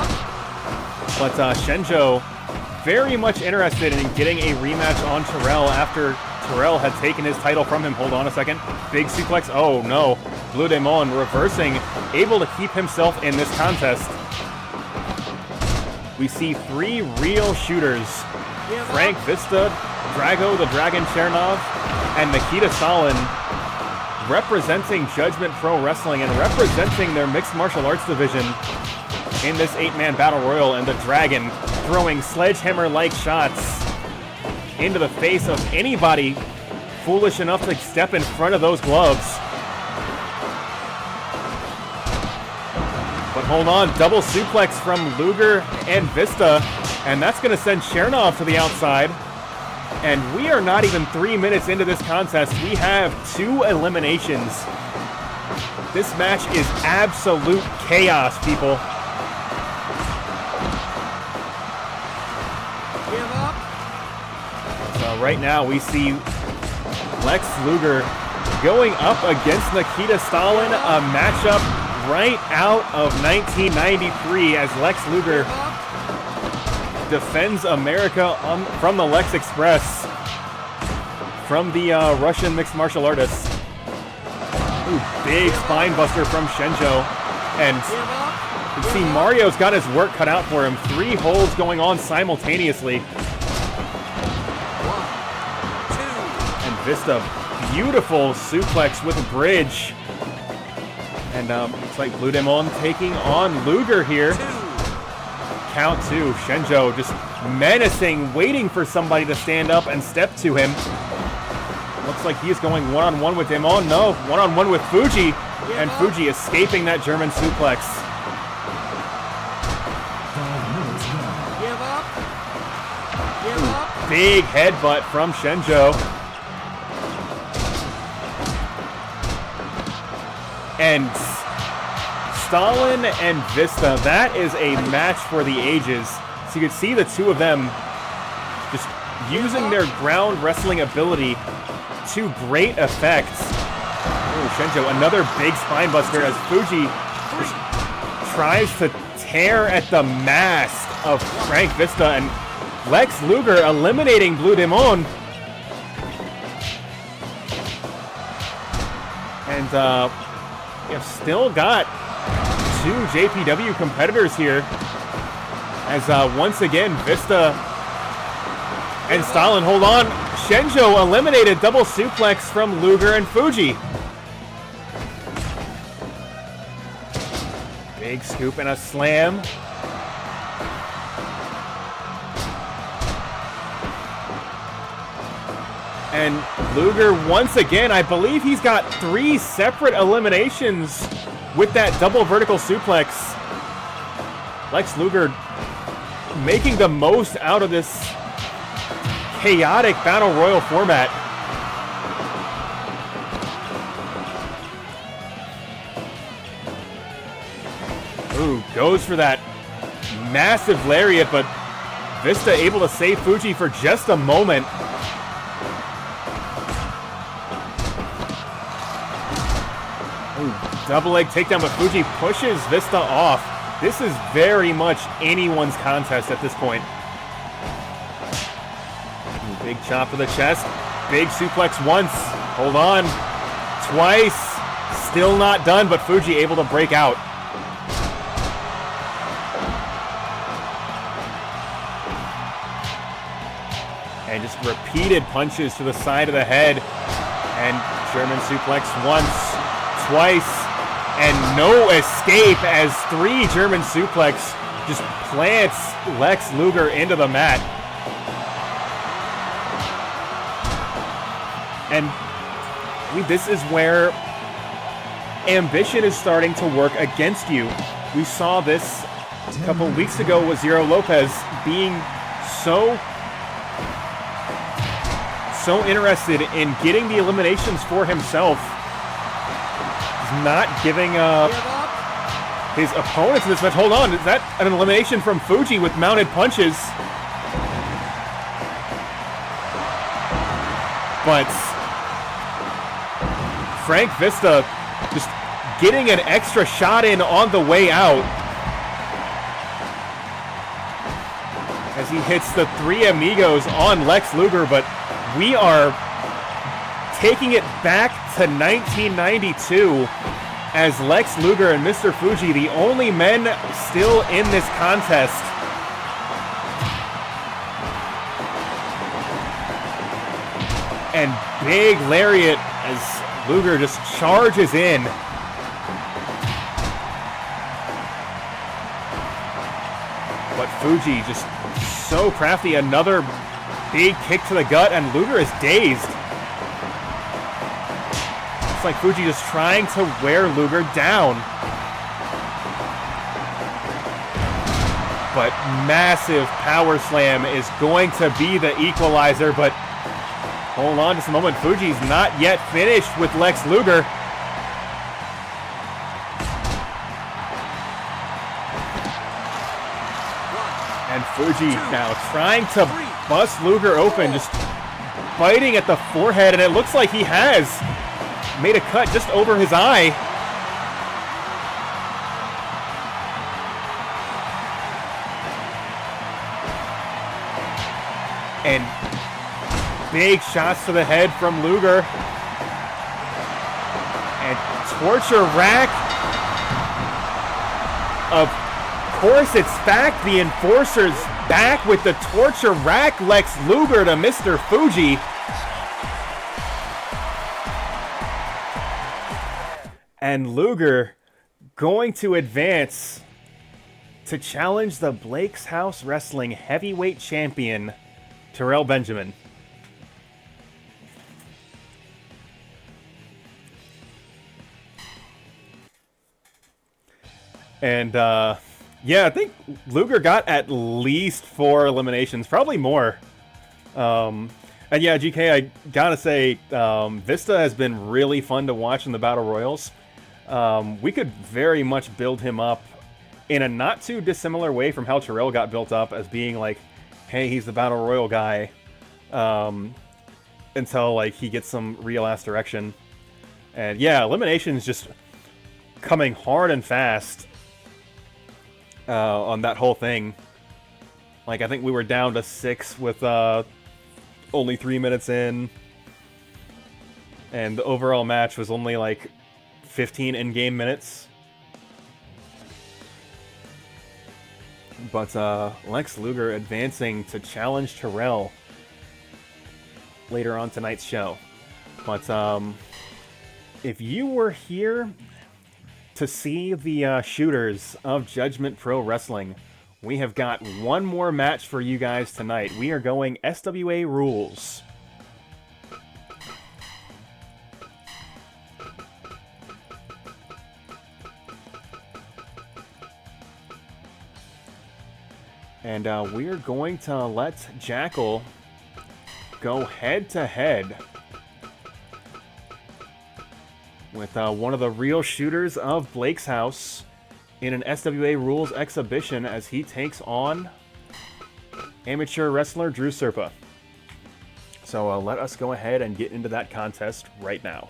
But Shenjo very much interested in getting a rematch on Terrell after Terrell had taken his title from him. Hold on a second. Big suplex. Oh no. Blue Demon reversing, able to keep himself in this contest. We see 3 real shooters. Frank Vista, Drago the Dragon Chernov, and Nikita Stalin representing Judgment Pro Wrestling and representing their mixed martial arts division in this 8-man battle royal, and the Dragon throwing sledgehammer-like shots into the face of anybody foolish enough to step in front of those gloves. But hold on, double suplex from Luger and Vista, and that's going to send Chernov to the outside. And we are not even 3 minutes into this contest. We have 2 eliminations. This match is absolute chaos, people. So right now we see Lex Luger going up against Nikita Stalin, a matchup right out of 1993 as Lex Luger defends America from the Lex Express from the Russian mixed martial artists. Ooh, big spine buster from Shenjo. And you can see Mario's got his work cut out for him. 3 holds going on simultaneously. And Vista, beautiful suplex with a bridge. And looks like Blue Demon taking on Luger here. Count 2. Shenjo just menacing, waiting for somebody to stand up and step to him. Looks like he's going one-on-one with him. Oh no, one-on-one with Fuji. And Fuji escaping that German suplex. Ooh, big headbutt from Shenjo. And Stalin and Vista, that is a match for the ages. So you can see the 2 of them just using their ground wrestling ability to great effect. Oh, Shenjo, another big spine buster as Fuji just tries to tear at the mask of Frank Vista, and Lex Luger eliminating Blue Demon. And we have still got 2 JPW competitors here, as once again Vista and Stalin hold on. Shenjo eliminated, double suplex from Luger and Fuji. Big scoop and a slam. And Luger once again, I believe he's got 3 separate eliminations with that double vertical suplex. Lex Luger making the most out of this chaotic battle royal format. Ooh, goes for that massive lariat, but Vista able to save Fuji for just a moment. Ooh, double leg takedown, but Fuji pushes Vista off. This is very much anyone's contest at this point. Ooh, big chop to the chest. Big suplex once. Hold on. Twice. Still not done, but Fuji able to break out. And just repeated punches to the side of the head. And German suplex once, twice, and no escape as 3 German suplex just plants Lex Luger into the mat. And this is where ambition is starting to work against you. We saw this a couple weeks ago was Zero Lopez being so interested in getting the eliminations for himself. He's not giving his opponents in this match. Hold on, is that an elimination from Fuji with mounted punches? But Frank Vista just getting an extra shot in on the way out as he hits the Three Amigos on Lex Luger, but we are taking it back to 1992 as Lex Luger and Mr. Fuji, the only men still in this contest. And big lariat as Luger just charges in. But Fuji just so crafty. Another big kick to the gut, and Luger is dazed. It's like Fuji just trying to wear Luger down. But massive power slam is going to be the equalizer, but hold on just a moment. Fuji's not yet finished with Lex Luger. And Fuji now trying to bust Luger open, just biting at the forehead, and it looks like he has made a cut just over his eye. And big shots to the head from Luger. And torture rack. Of course, it's fact. The enforcer's back with the torture rack. Lex Luger to Mr. Fuji. And Luger going to advance to challenge the Blake's House Wrestling Heavyweight Champion, Terrell Benjamin. And, yeah, I think Luger got at least 4 eliminations, probably more. And yeah, GK, I gotta say, Vista has been really fun to watch in the Battle Royals. We could very much build him up in a not too dissimilar way from how Terrell got built up, as being like, hey, he's the Battle Royal guy, until like he gets some real ass direction. And yeah, eliminations just coming hard and fast on that whole thing. Like, I think we were down to 6 with only 3 minutes in, and the overall match was only like 15 in-game minutes. But Lex Luger advancing to challenge Terrell later on tonight's show. But if you were here to see the shooters of Judgment Pro Wrestling, we have got one more match for you guys tonight. We are going SWA rules. And we're going to let Jackal go head-to-head with one of the real shooters of Blake's House in an SWA Rules exhibition as he takes on amateur wrestler Drew Serpa. So let us go ahead and get into that contest right now.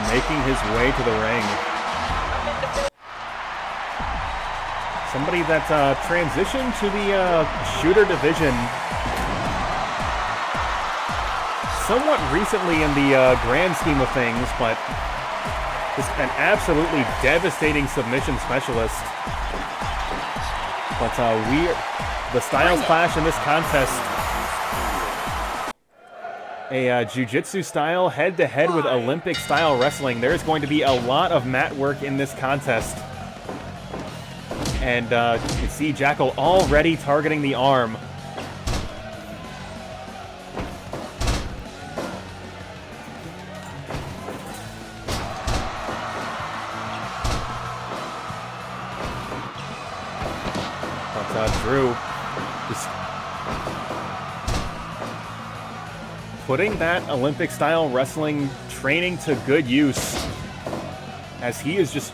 Making his way to the ring. Somebody that transitioned to the shooter division somewhat recently in the grand scheme of things, but just an absolutely devastating submission specialist. But the styles clash in this contest a jiu-jitsu style head-to-head with Olympic style wrestling. There's going to be a lot of mat work in this contest. And you can see Jackal already targeting the arm. But Drew just putting that Olympic-style wrestling training to good use, as he has just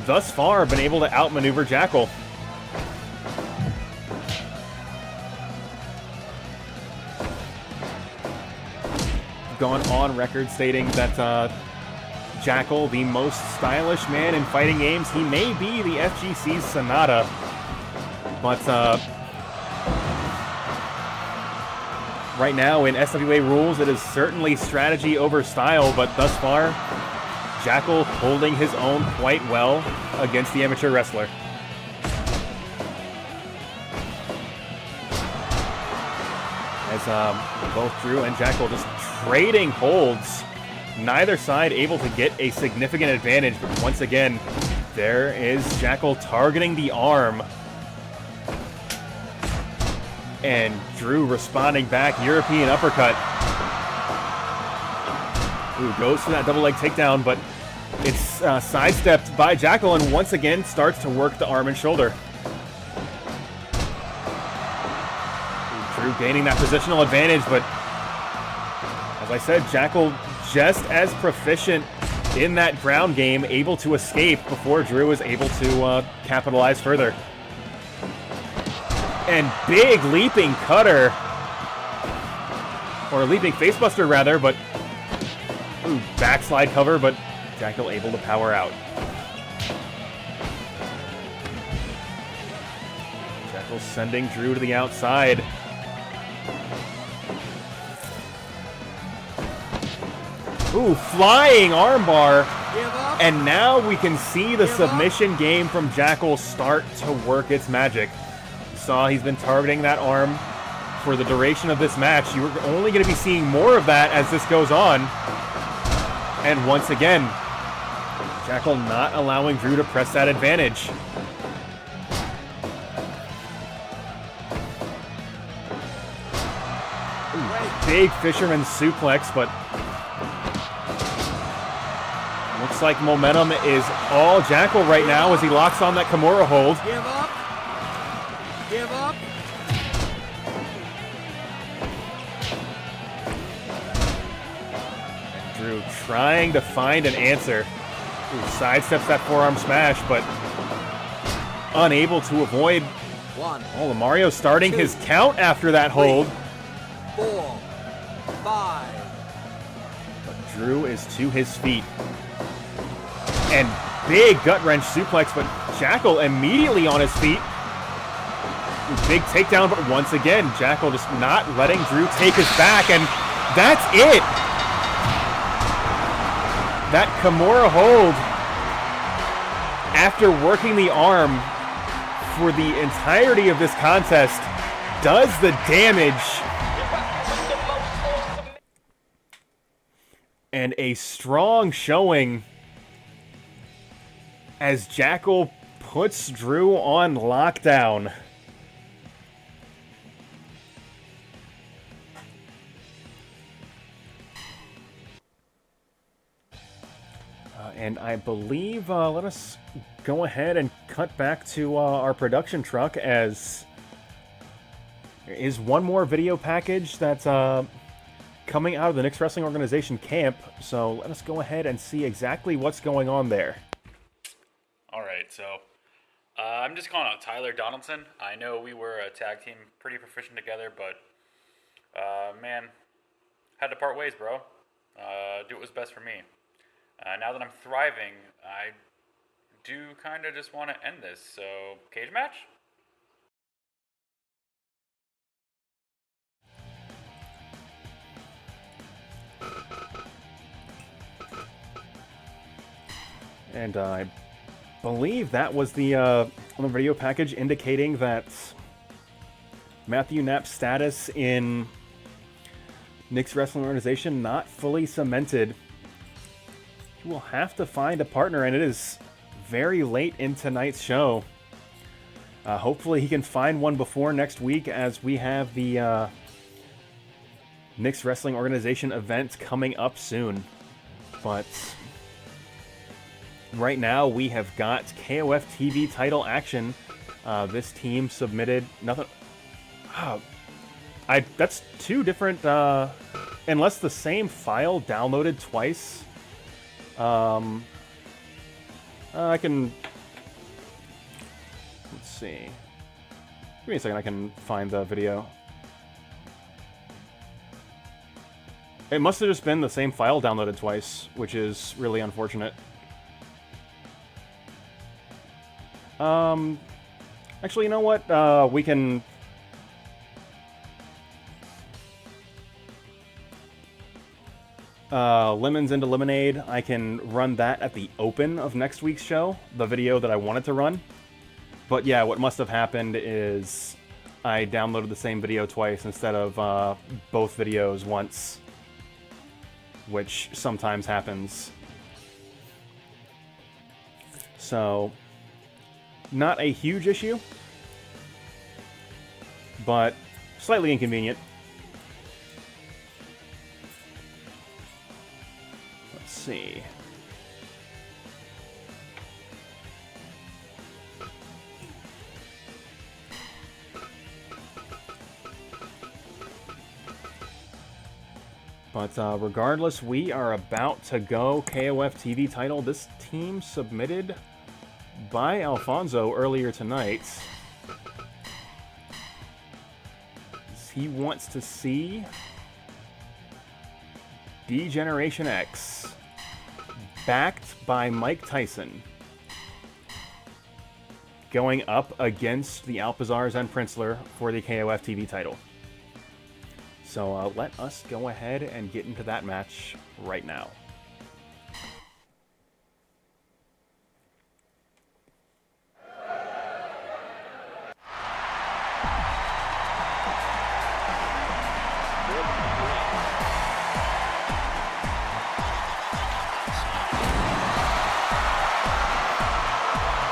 thus far been able to outmaneuver Jackal. Gone on record stating that Jackal, the most stylish man in fighting games, he may be the FGC's Sonata, but right now in SWA rules, it is certainly strategy over style, but thus far, Jackal holding his own quite well against the amateur wrestler. As both Drew and Jackal just trading holds, neither side able to get a significant advantage, but once again, there is Jackal targeting the arm. And Drew responding back, European uppercut. Ooh, goes for that double leg takedown, but it's sidestepped by Jackal and once again starts to work the arm and shoulder. Ooh, Drew gaining that positional advantage, but as I said, Jackal just as proficient in that ground game, able to escape before Drew was able to capitalize further. And big leaping cutter, or leaping facebuster rather, but ooh, backslide cover, but Jackal able to power out. Jackal sending Drew to the outside. Ooh, flying armbar. And now we can see the submission game from Jackal start to work its magic. Saw he's been targeting that arm for the duration of this match. You're only going to be seeing more of that as this goes on. And once again, Jackal not allowing Drew to press that advantage. Ooh, big fisherman suplex, but looks like momentum is all Jackal right now as he locks on that Kimura hold. Give up. Give up. Drew trying to find an answer. Ooh, sidesteps that forearm smash, but unable to avoid. Oh, Mario starting his count after that hold. 4, 5. But Drew is to his feet. And big gut wrench suplex, but Jackal immediately on his feet. Big takedown, but once again, Jackal just not letting Drew take his back, and that's it! That Kimura hold, after working the arm for the entirety of this contest, does the damage. And a strong showing as Jackal puts Drew on lockdown. And I believe, let us go ahead and cut back to our production truck, as there is one more video package that's coming out of the Knicks Wrestling Organization camp. So let us go ahead and see exactly what's going on there. All right, so I'm just calling out Tyler Donaldson. I know we were a tag team pretty proficient together, but man, had to part ways, bro. Do what was best for me. Now that I'm thriving, I do kind of just want to end this. So, cage match? And I believe that was the on the video package indicating that Matthew Knapp's status in Knicks Wrestling Organization not fully cemented. He will have to find a partner, and it is very late in tonight's show. Hopefully he can find one before next week, as we have the Knicks Wrestling Organization event coming up soon. But right now we have got KOF TV title action. This team submitted nothing. That's two different, unless the same file downloaded twice. I can, let's see. Give me a second, I can find the video. It must have just been the same file downloaded twice, which is really unfortunate. Actually, you know what? We can... Lemons into Lemonade, I can run that at the open of next week's show, the video that I wanted to run. But yeah, what must have happened is I downloaded the same video twice instead of both videos once, which sometimes happens. So, not a huge issue, but slightly inconvenient. See. But regardless, we are about to go KOF TV title. This team submitted by Alfonso earlier tonight. He wants to see D-Generation X, backed by Mike Tyson, going up against the Alpizars and Princler for the KOF TV title. So let us go ahead and get into that match right now.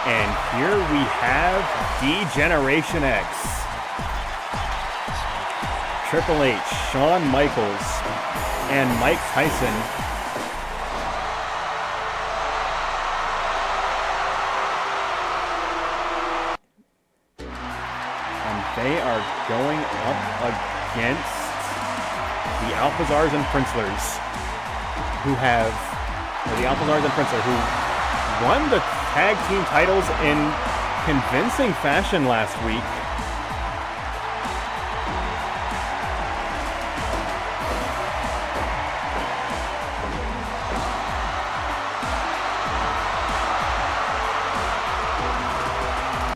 And here we have D-Generation X. Triple H, Shawn Michaels, and Mike Tyson. And they are going up against the Alpizars and Princelers, who won the tag team titles in convincing fashion last week.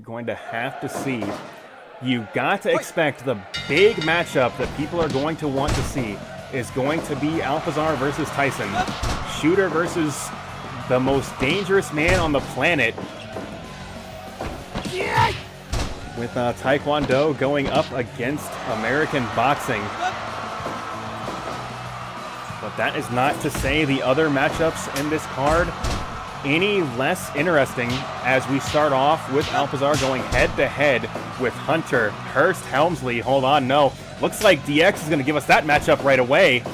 Going to have to see. You got to expect the big matchup that people are going to want to see is going to be Alpizar versus Tyson. Shooter versus the most dangerous man on the planet. With Taekwondo going up against American boxing. But that is not to say the other matchups in this card any less interesting, as we start off with Alpizar going head-to-head with Hunter, Hurst, Helmsley. Hold on, no. Looks like DX is going to give us that matchup right away.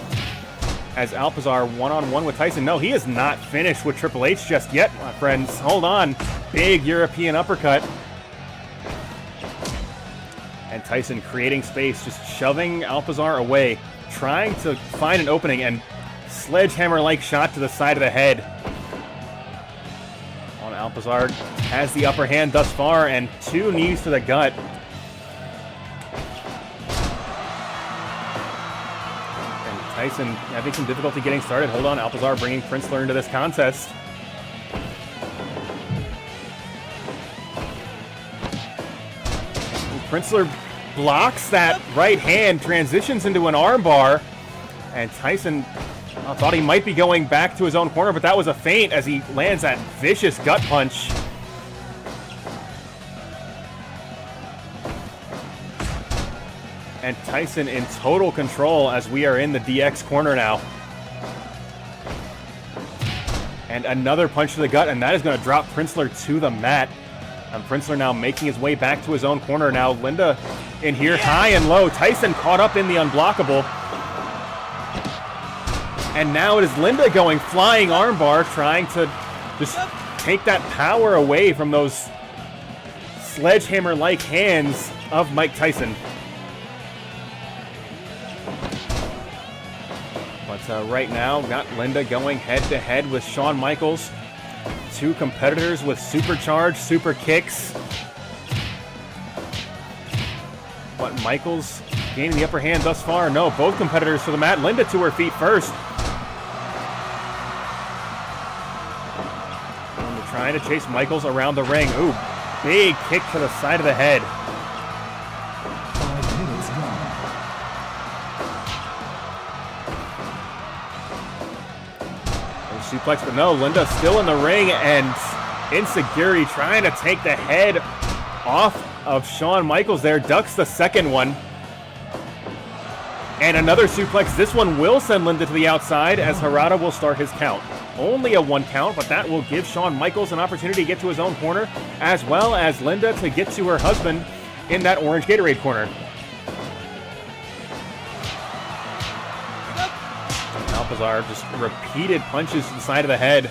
As Alpizar one-on-one with Tyson. No, he is not finished with Triple H just yet, my friends. Hold on. Big European uppercut. And Tyson creating space, just shoving Alpizar away, trying to find an opening, and sledgehammer-like shot to the side of the head. Alpizar has the upper hand thus far, and 2 knees to the gut. And Tyson having some difficulty getting started. Hold on, Alpizar bringing Princler into this contest. And Princler blocks that right hand, transitions into an armbar, and Tyson thought he might be going back to his own corner, but that was a feint as he lands that vicious gut punch. And Tyson in total control as we are in the DX corner now. And another punch to the gut, and that is going to drop Princler to the mat. And Princler now making his way back to his own corner. Now Linda in here, high and low. Tyson caught up in the unblockable. And now it is Linda going flying armbar, trying to just take that power away from those sledgehammer-like hands of Mike Tyson. But right now, got Linda going head-to-head with Shawn Michaels. Two competitors with supercharged super kicks. But Michaels gaining the upper hand thus far. No, both competitors to the mat. Linda to her feet first. Linda trying to chase Michaels around the ring. Ooh, big kick to the side of the head. 5 minutes gone. Suplex, but no, Linda still in the ring, and Insecurity trying to take the head off of Shawn Michaels there. Ducks the second one. And another suplex. This one will send Linda to the outside as Harada will start his count. Only a 1 count, but that will give Shawn Michaels an opportunity to get to his own corner, as well as Linda to get to her husband in that orange Gatorade corner. Alpizar just repeated punches to the side of the head.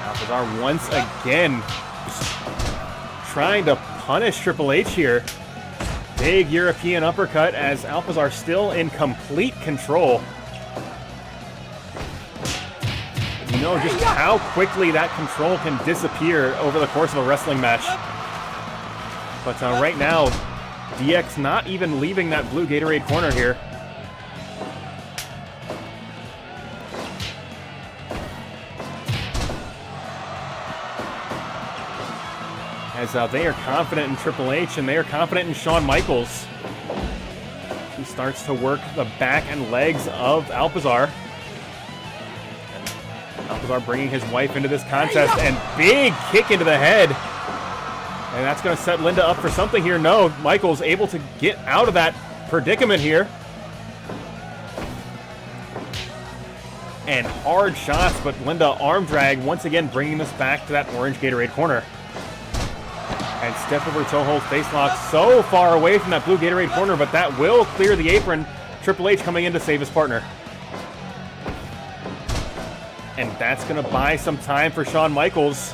Alpizar once again just trying to punish Triple H here. Big European uppercut as Alpizar still in complete control. You know just how quickly that control can disappear over the course of a wrestling match. But right now, DX not even leaving that blue Gatorade corner here. As they are confident in Triple H and they are confident in Shawn Michaels. He starts to work the back and legs of Alpizar. And Alpizar bringing his wife into this contest, and big kick into the head. And that's going to set Linda up for something here. No, Michaels able to get out of that predicament here. And hard shots, but Linda arm drag once again bringing this back to that orange Gatorade corner. And step over toe hold face lock so far away from that blue Gatorade corner, but that will clear the apron. Triple H coming in to save his partner. And that's going to buy some time for Shawn Michaels.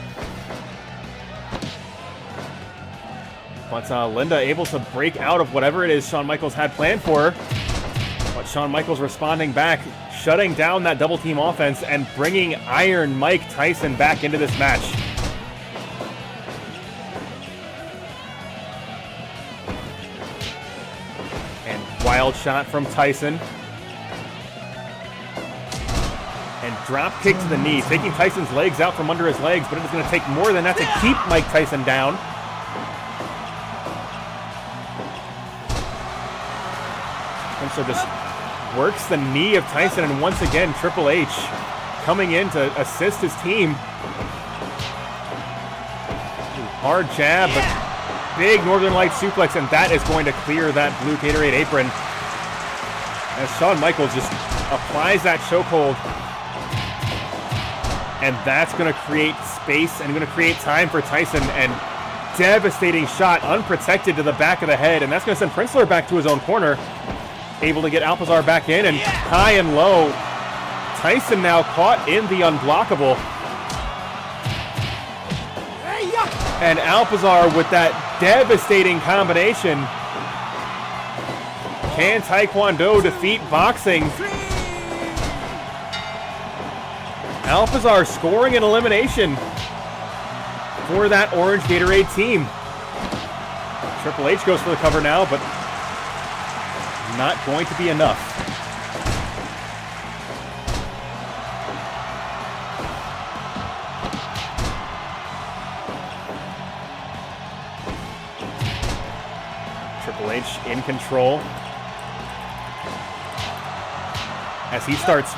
But Linda able to break out of whatever it is Shawn Michaels had planned for her. But Shawn Michaels responding back, shutting down that double team offense and bringing Iron Mike Tyson back into this match. And wild shot from Tyson. And drop kick to the knee, taking Tyson's legs out from under his legs, but it is going to take more than that to keep Mike Tyson down. So just works the knee of Tyson, and once again Triple H coming in to assist his team. Hard jab, but big Northern Light suplex, and that is going to clear that blue Gatorade apron. As Shawn Michaels just applies that chokehold, and that's going to create space and going to create time for Tyson, and devastating shot unprotected to the back of the head, and that's going to send Princler back to his own corner. Able to get Alpizar back in, and high and low. Tyson now caught in the unblockable. And Alpizar with that devastating combination. Can Taekwondo defeat boxing? Alpizar scoring an elimination for that orange Gatorade team. Triple H goes for the cover now, but not going to be enough. Triple H in control as he starts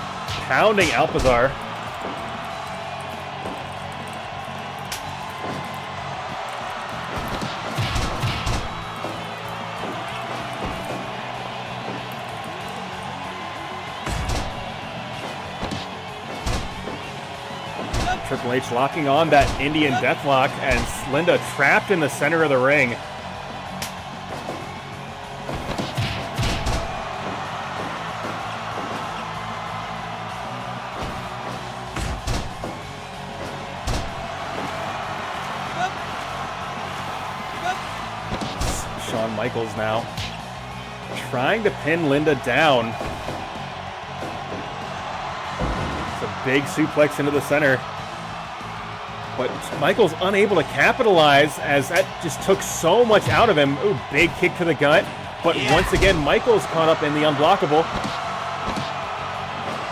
pounding Alpizar. Triple H locking on that Indian deathlock, and Linda trapped in the center of the ring. Shawn Michaels now trying to pin Linda down. It's a big suplex into the center. But Michaels unable to capitalize as that just took so much out of him. Ooh, big kick to the gut. But once again, Michaels caught up in the unblockable.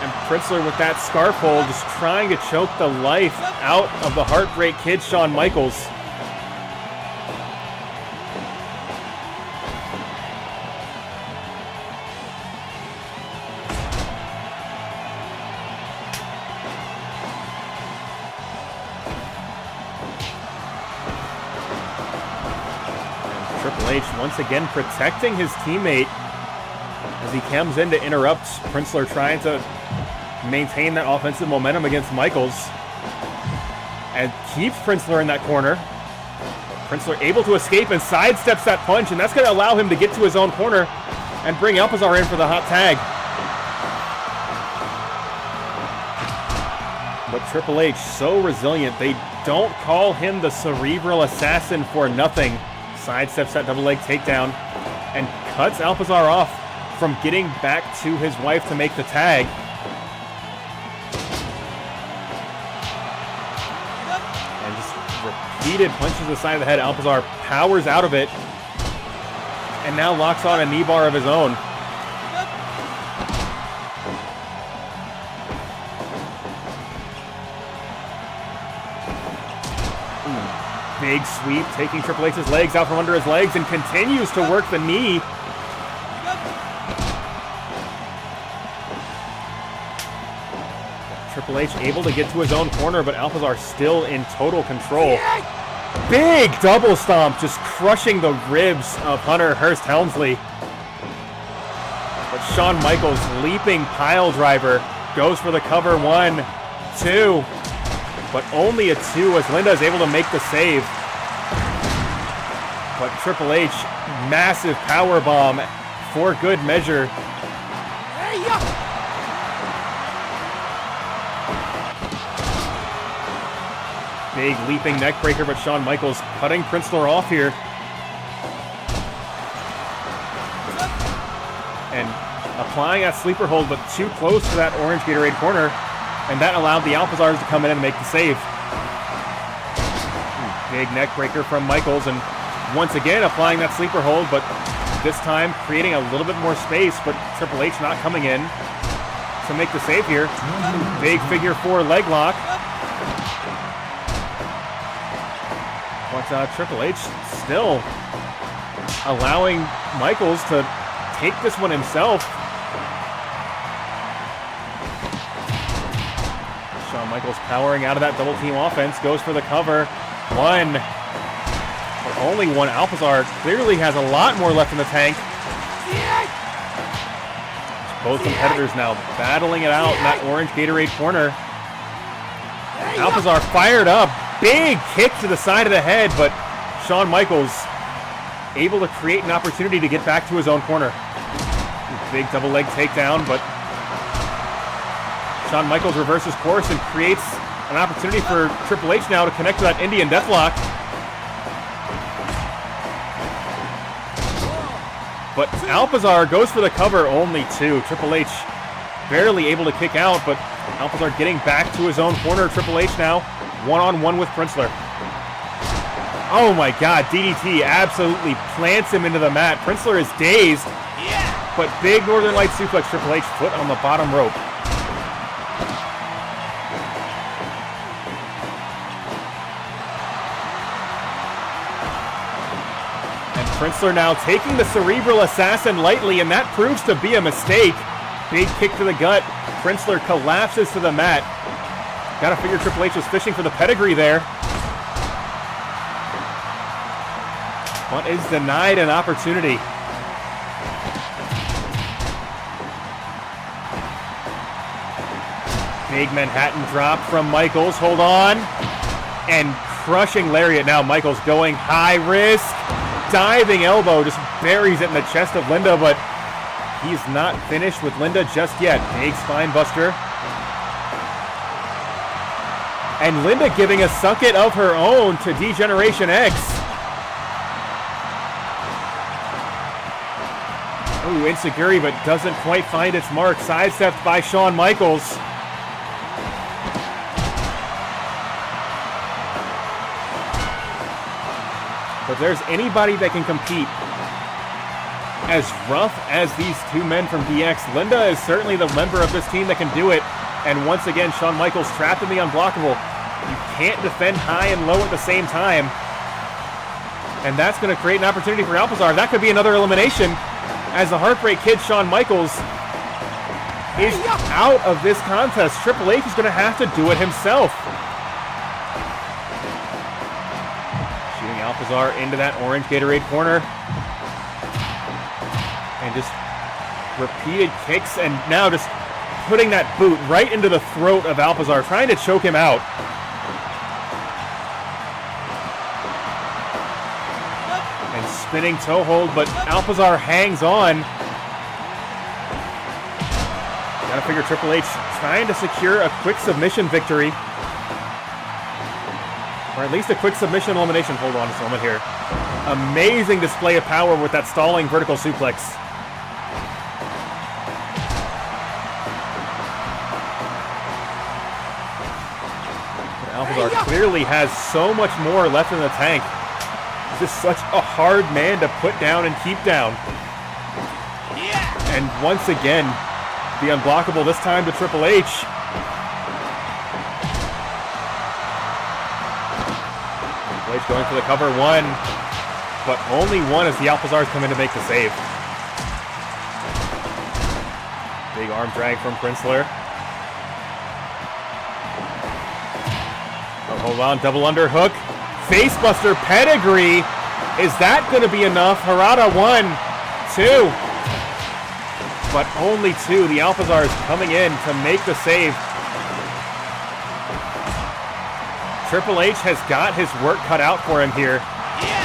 And Princler with that scarf hold just trying to choke the life out of the Heartbreak Kid, Shawn Michaels. Triple H once again protecting his teammate as he comes in to interrupt Princler, trying to maintain that offensive momentum against Michaels and keeps Princler in that corner. Princler able to escape and sidesteps that punch, and that's going to allow him to get to his own corner and bring Alpizar in for the hot tag. But Triple H, so resilient, they don't call him the Cerebral Assassin for nothing. Sidesteps that double leg takedown and cuts Alpizar off from getting back to his wife to make the tag. And just repeated punches to the side of the head. Alpizar powers out of it and now locks on a knee bar of his own. Big sweep, taking Triple H's legs out from under his legs, and continues to work the knee. Triple H able to get to his own corner, but Alpizar still in total control. Big double stomp, just crushing the ribs of Hunter Hearst Helmsley. But Shawn Michaels, leaping pile driver, goes for the cover. 1, 2. But only a 2 as Linda is able to make the save. But Triple H, massive power bomb for good measure. Big leaping neck breaker, but Shawn Michaels cutting Princler off here. And applying that sleeper hold, but too close to that orange Gatorade corner. And that allowed the Alpizars to come in and make the save. Big neck breaker from Michaels, and once again applying that sleeper hold, but this time creating a little bit more space, but Triple H not coming in to make the save here. Big figure 4 leg lock. But Triple H still allowing Michaels to take this one himself. Shawn Michaels powering out of that double team offense, goes for the cover. 1, but only 1. Alpizar clearly has a lot more left in the tank. Both competitors now battling it out in that orange Gatorade corner. Alpizar fired up, big kick to the side of the head, but Shawn Michaels able to create an opportunity to get back to his own corner. Big double leg takedown, but Shawn Michaels reverses course and creates an opportunity for Triple H now to connect to that Indian deathlock. But Alpizar goes for the cover, only 2. Triple H barely able to kick out, but Alpizar getting back to his own corner. Triple H now one-on-one with Princler. Oh my God, DDT absolutely plants him into the mat. Princler is dazed, but big Northern Lights suplex. Triple H foot on the bottom rope. Princler now taking the Cerebral Assassin lightly, and that proves to be a mistake. Big kick to the gut. Princler collapses to the mat. Gotta figure Triple H was fishing for the pedigree there. But is denied an opportunity. Big Manhattan drop from Michaels. Hold on. And crushing lariat now. Michaels going high risk. Diving elbow. Just buries it in the chest of Linda, but he's not finished with Linda just yet. Big spine buster. And Linda giving a suck it of her own to D-Generation X. Ooh, insecurity, but doesn't quite find its mark. Sidestepped by Shawn Michaels. But if there's anybody that can compete as rough as these two men from DX, Linda is certainly the member of this team that can do it. And once again, Shawn Michaels trapped in the unblockable. You can't defend high and low at the same time. And that's going to create an opportunity for Alpizar. That could be another elimination, as the Heartbreak Kid, Shawn Michaels, is out of this contest. Triple H is going to have to do it himself. Shooting Alpizar into that orange Gatorade corner. And just repeated kicks, and now just putting that boot right into the throat of Alpizar, trying to choke him out. And spinning toe hold, but Alpizar hangs on. Gotta figure Triple H trying to secure a quick submission victory. Or at least a quick submission elimination. Hold on just a moment here. Amazing display of power with that stalling vertical suplex. Alpizar clearly has so much more left in the tank. He's just such a hard man to put down and keep down. And once again, the unblockable, this time to Triple H. Triple H going for the cover, one. But only one as the Alpizars come in to make the save. Big arm drag from Princler. Hold on, double underhook. Facebuster pedigree. Is that going to be enough? Harada, 1, 2. But only 2. The Alpizars coming in to make the save. Triple H has got his work cut out for him here.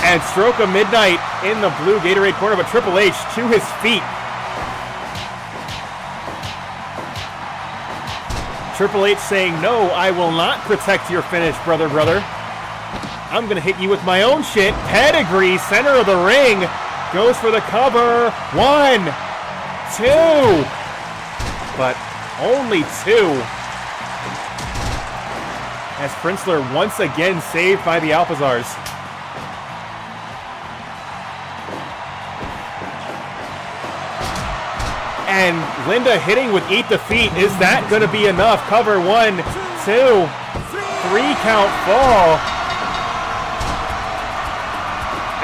And Stroke of Midnight in the blue Gatorade corner, but Triple H to his feet. Triple H saying, no, I will not protect your finish, brother. I'm going to hit you with my own shit. Pedigree, center of the ring. Goes for the cover. 1, 2. But only 2. As Princler once again saved by the Alpizars. And Linda hitting with Eat Defeat. Is that going to be enough? Cover, 1, 2, 3 count fall.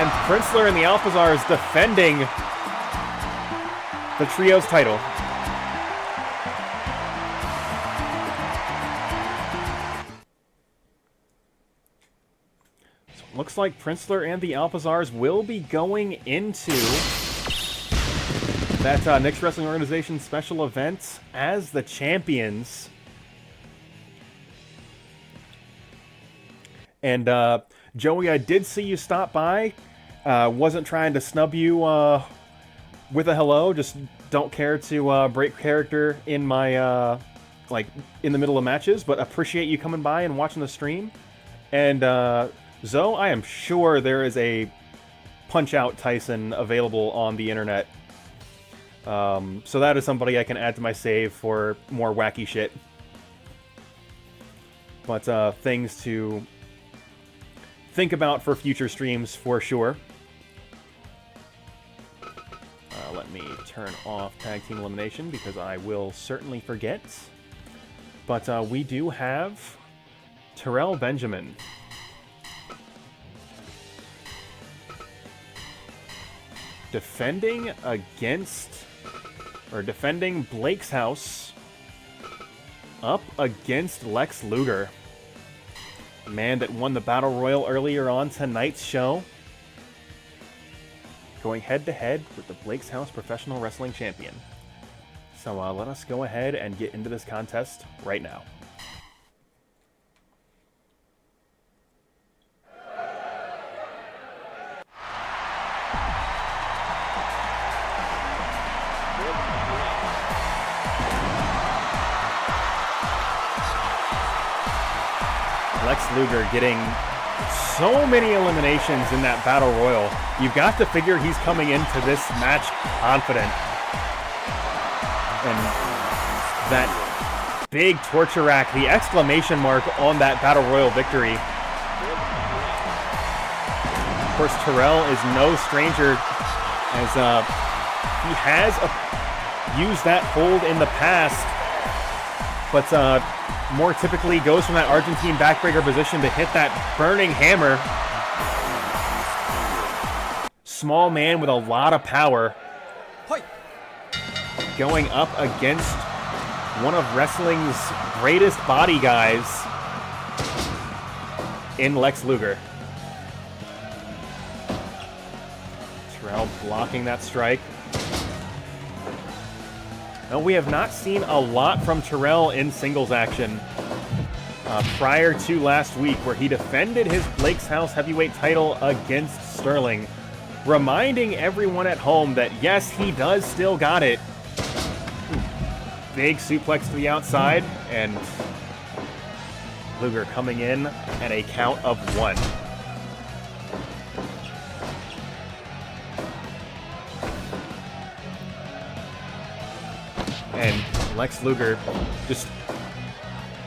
And Princler and the Alpizars defending the Trios title. So it looks like Princler and the Alpizars will be going into that Nick's Wrestling Organization special event as the champions. And Joey, I did see you stop by. Wasn't trying to snub you with a hello. Just don't care to break character in my in the middle of matches. But appreciate you coming by and watching the stream. And Zoe, I am sure there is a Punch-Out Tyson available on the internet. So that is somebody I can add to my save for more wacky shit. But things to think about for future streams for sure. Let me turn off Tag Team Elimination because I will certainly forget. But we do have Terrell Benjamin. Defending Blake's house up against Lex Luger. Man that won the Battle Royal earlier on tonight's show. Going head to head with the Blake's House Professional Wrestling Champion. So let us go ahead and get into this contest right now. Lex Luger getting so many eliminations in that Battle Royal. You've got to figure he's coming into this match confident. And that big torture rack, the exclamation mark on that Battle Royal victory. Of course, Terrell is no stranger, as he has used that hold in the past, but more typically goes from that Argentine backbreaker position to hit that burning hammer. Small man with a lot of power, going up against one of wrestling's greatest body guys in Lex Luger. Terrell blocking that strike. No, we have not seen a lot from Terrell in singles action prior to last week, where he defended his Blake's House heavyweight title against Sterling, reminding everyone at home that yes, he does still got it. Big suplex to the outside, and Luger coming in at a count of 1. And Lex Luger just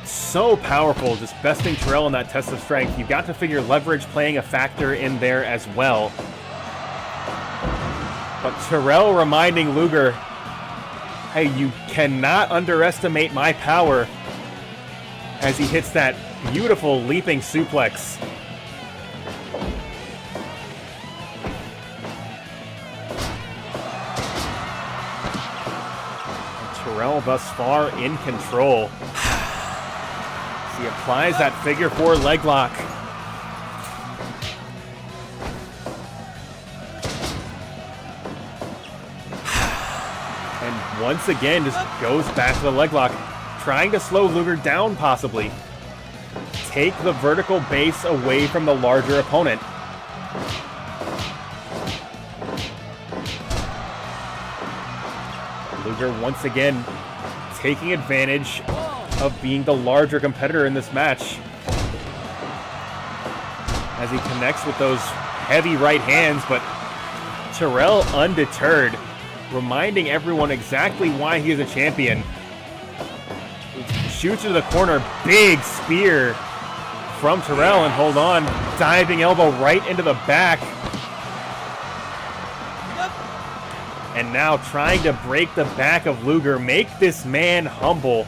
so powerful, just besting Terrell in that test of strength. You've got to figure leverage playing a factor in there as well. But Terrell reminding Luger, hey, you cannot underestimate my power, as he hits that beautiful leaping suplex. Terrell thus far in control. He applies that figure 4 leg lock. And once again just goes back to the leg lock, trying to slow Luger down possibly. Take the vertical base away from the larger opponent. Luger once again taking advantage of being the larger competitor in this match, as he connects with those heavy right hands, but Terrell undeterred, reminding everyone exactly why he is a champion. Shoots into the corner, big spear from Terrell, and hold on, diving elbow right into the back. And now trying to break the back of Luger, make this man humble.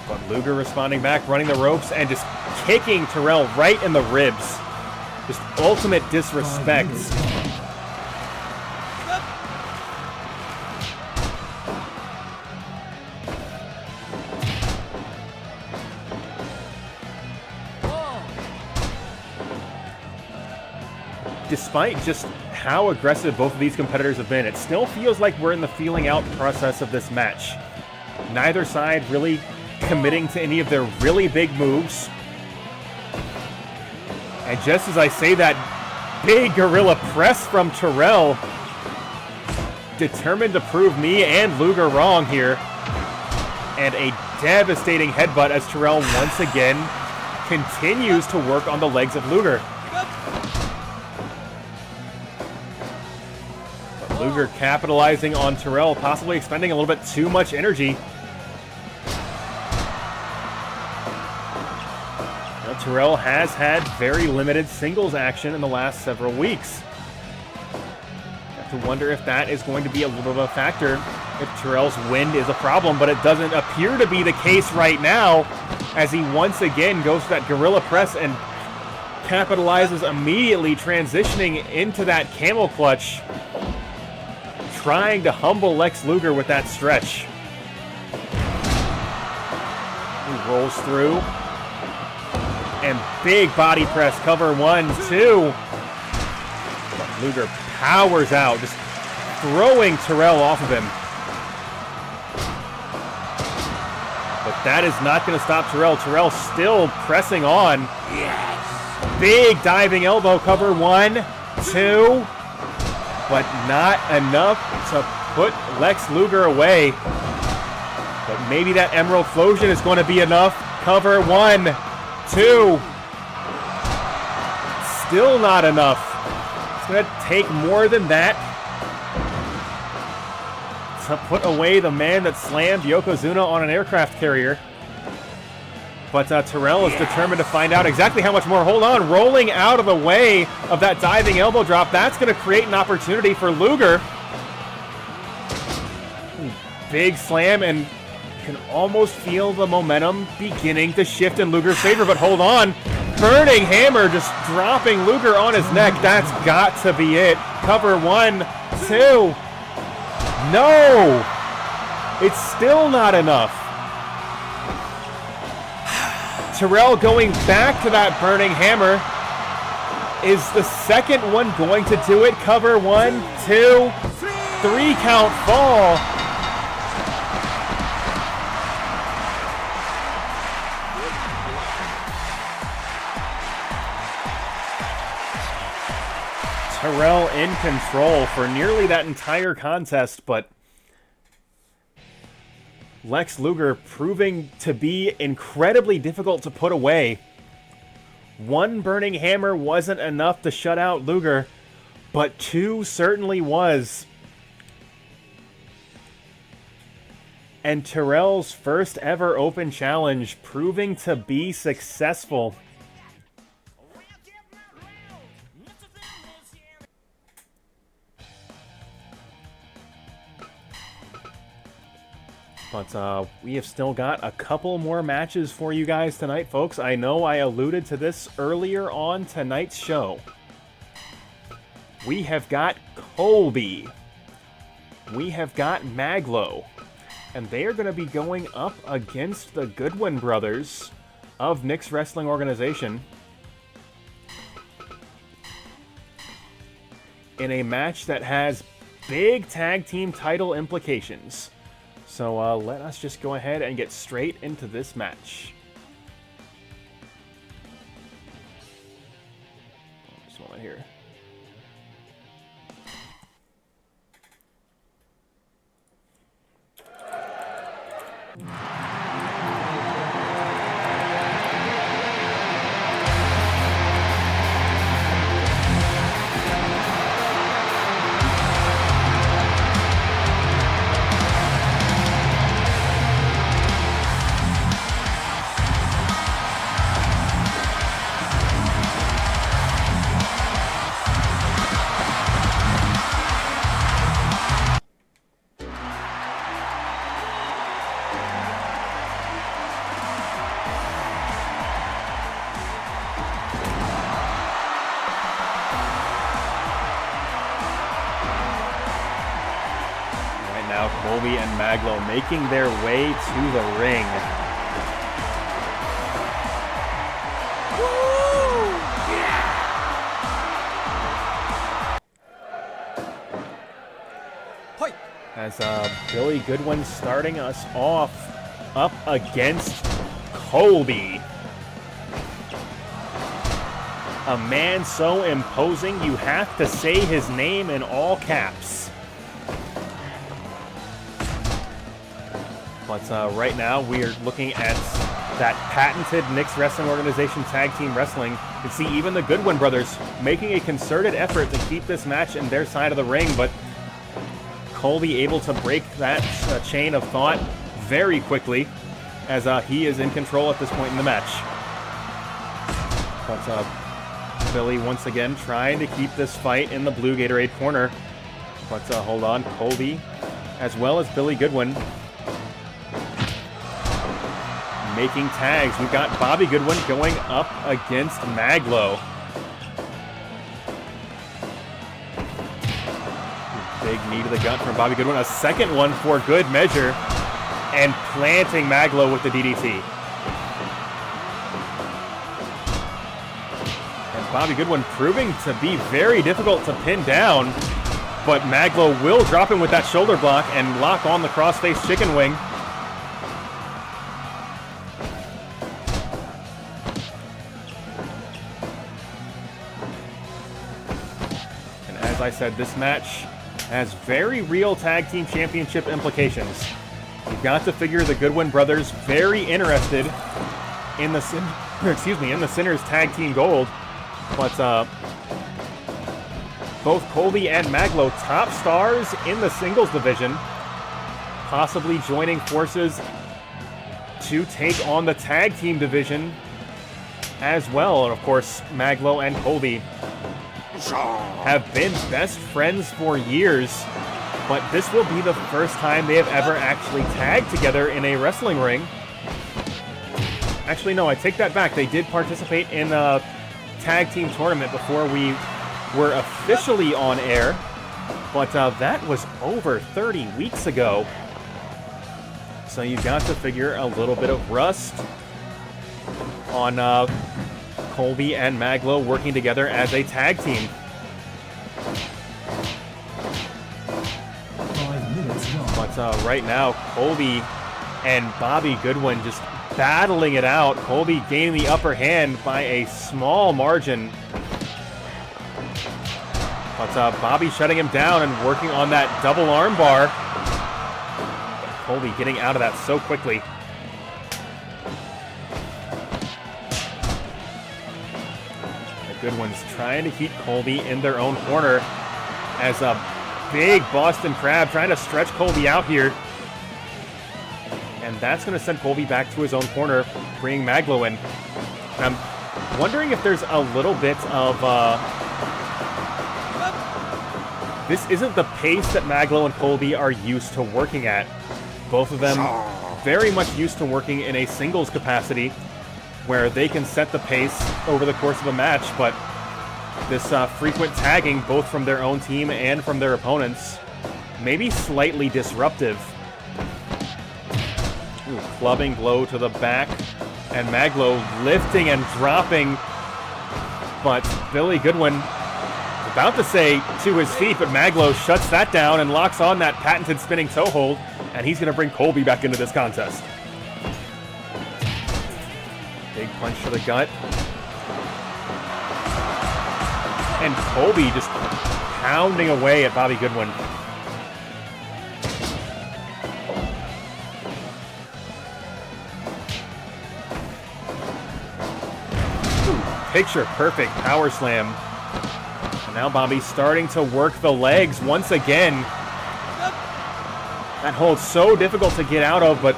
But Luger responding back, running the ropes, and just kicking Terrell right in the ribs. Just ultimate disrespect. Despite just how aggressive both of these competitors have been, it still feels like we're in the feeling out process of this match. Neither side really committing to any of their really big moves. And just as I say that, big gorilla press from Terrell, determined to prove me and Luger wrong here. And a devastating headbutt as Terrell once again continues to work on the legs of Luger. But Luger capitalizing on Terrell, possibly expending a little bit too much energy. Terrell has had very limited singles action in the last several weeks. Have to wonder if that is going to be a little bit of a factor, if Terrell's wind is a problem, but it doesn't appear to be the case right now, as he once again goes to that gorilla press and capitalizes immediately, transitioning into that camel clutch, trying to humble Lex Luger with that stretch. He rolls through. And big body press, cover 1, 2. But Luger powers out, just throwing Terrell off of him. But that is not going to stop Terrell. Terrell still pressing on. Yes! Big diving elbow cover. 1, 2. But not enough to put Lex Luger away. But maybe that Emerald Flosion is going to be enough. Cover. 1, 2. Still not enough. It's going to take more than that to put away the man that slammed Yokozuna on an aircraft carrier. But Terrell is determined to find out exactly how much more. Hold on, rolling out of the way of that diving elbow drop. That's going to create an opportunity for Luger. Big slam, and you can almost feel the momentum beginning to shift in Luger's favor. But hold on, burning hammer just dropping Luger on his neck. That's got to be it. Cover. 1, 2. No! It's still not enough. Terrell going back to that burning hammer. Is the second one going to do it? Cover. 1, 2, 3 count fall. Terrell in control for nearly that entire contest, but Lex Luger proving to be incredibly difficult to put away. One burning hammer wasn't enough to shut out Luger, but 2 certainly was. And Terrell's first ever open challenge proving to be successful. But we have still got a couple more matches for you guys tonight, folks. I know I alluded to this earlier on tonight's show. We have got COLBY. We have got Mag.Lo. And they are going to be going up against the Goodwin brothers of Nick's Wrestling Organization in a match that has big tag team title implications. So let us just go ahead and get straight into this match. Just a moment here. COLBY and Mag.Lo making their way to the ring. Woo! Yeah! As Billy Goodwin starting us off up against COLBY. A man so imposing you have to say his name in all caps. But right now we are looking at that patented Nick's Wrestling Organization Tag Team Wrestling. You can see even the Goodwin brothers making a concerted effort to keep this match in their side of the ring, but COLBY able to break that chain of thought very quickly as he is in control at this point in the match. But Billy once again trying to keep this fight in the blue Gatorade corner. But hold on, COLBY as well as Billy Goodwin making tags. We've got Bobby Goodwin going up against Mag.Lo. Big knee to the gut from Bobby Goodwin. A second one for good measure. And planting Mag.Lo with the DDT. And Bobby Goodwin proving to be very difficult to pin down. but Mag.Lo will drop him with that shoulder block and lock on the crossface chicken wing. And as I said, this match has very real tag team championship implications. You've got to figure the Goodwin brothers very interested in the Sinners tag team gold, but both COLBY and Mag.Lo top stars in the singles division, possibly joining forces to take on the tag team division as well. And of course, Mag.Lo and COLBY have been best friends for years, but this will be the first time they have ever actually tagged together in a wrestling ring. Actually, no, I take that back. They did participate in a tag team tournament before we were officially on air, but that was over 30 weeks ago. So you got to figure a little bit of rust on COLBY and Mag.Lo working together as a tag team. 5 minutes gone. But right now, COLBY and Bobby Goodwin just battling it out. COLBY gaining the upper hand by a small margin. But Bobby shutting him down and working on that double arm bar. COLBY getting out of that so quickly. The Goodwins trying to keep COLBY in their own corner as a big Boston Crab trying to stretch COLBY out here. And that's going to send COLBY back to his own corner, bringing Mag.Lo in. And I'm wondering if there's a little bit of... this isn't the pace that Mag.Lo and COLBY are used to working at. Both of them very much used to working in a singles capacity where they can set the pace over the course of a match, but this frequent tagging, both from their own team and from their opponents, may be slightly disruptive. Ooh, clubbing blow to the back, and Mag.Lo lifting and dropping, but Billy Goodwin about to say to his feet, but Mag.Lo shuts that down and locks on that patented spinning toe hold, and he's going to bring COLBY back into this contest. Big punch to the gut. And COLBY just pounding away at Bobby Goodwin. Ooh, picture perfect power slam. And now Bobby's starting to work the legs once again. That hold's so difficult to get out of, but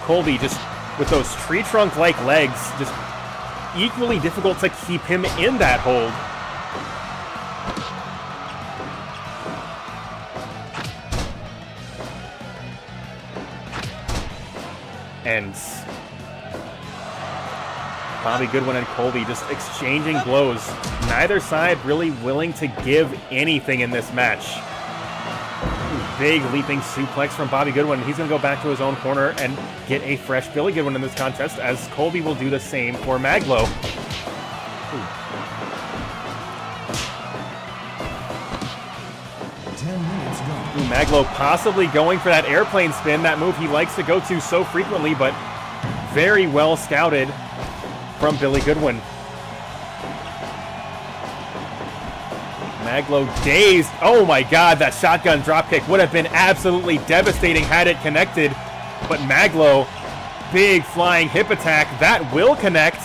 COLBY just with those tree trunk-like legs, just equally difficult to keep him in that hold. And Bobby Goodwin and COLBY just exchanging blows. Neither side really willing to give anything in this match. Big leaping suplex from Bobby Goodwin. He's going to go back to his own corner and get a fresh Billy Goodwin in this contest, as COLBY will do the same for Mag.Lo. 10 minutes gone. Mag.Lo possibly going for that airplane spin, that move he likes to go to so frequently, but very well scouted from Billy Goodwin. Mag.Lo dazed. Oh my god, that shotgun dropkick would have been absolutely devastating had it connected. But Mag.Lo, big flying hip attack, that will connect.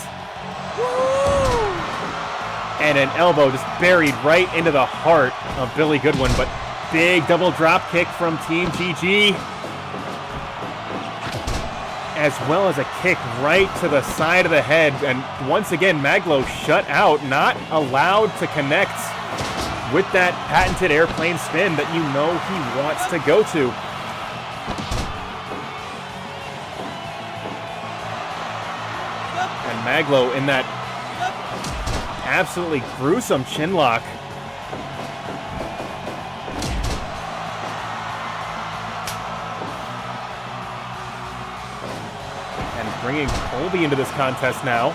And an elbow just buried right into the heart of Billy Goodwin. But big double drop kick from Team GG. As well as a kick right to the side of the head. And once again, Mag.Lo shut out, not allowed to connect with that patented airplane spin that you know he wants to go to. And Mag.Lo in that absolutely gruesome chin lock. And bringing COLBY into this contest now.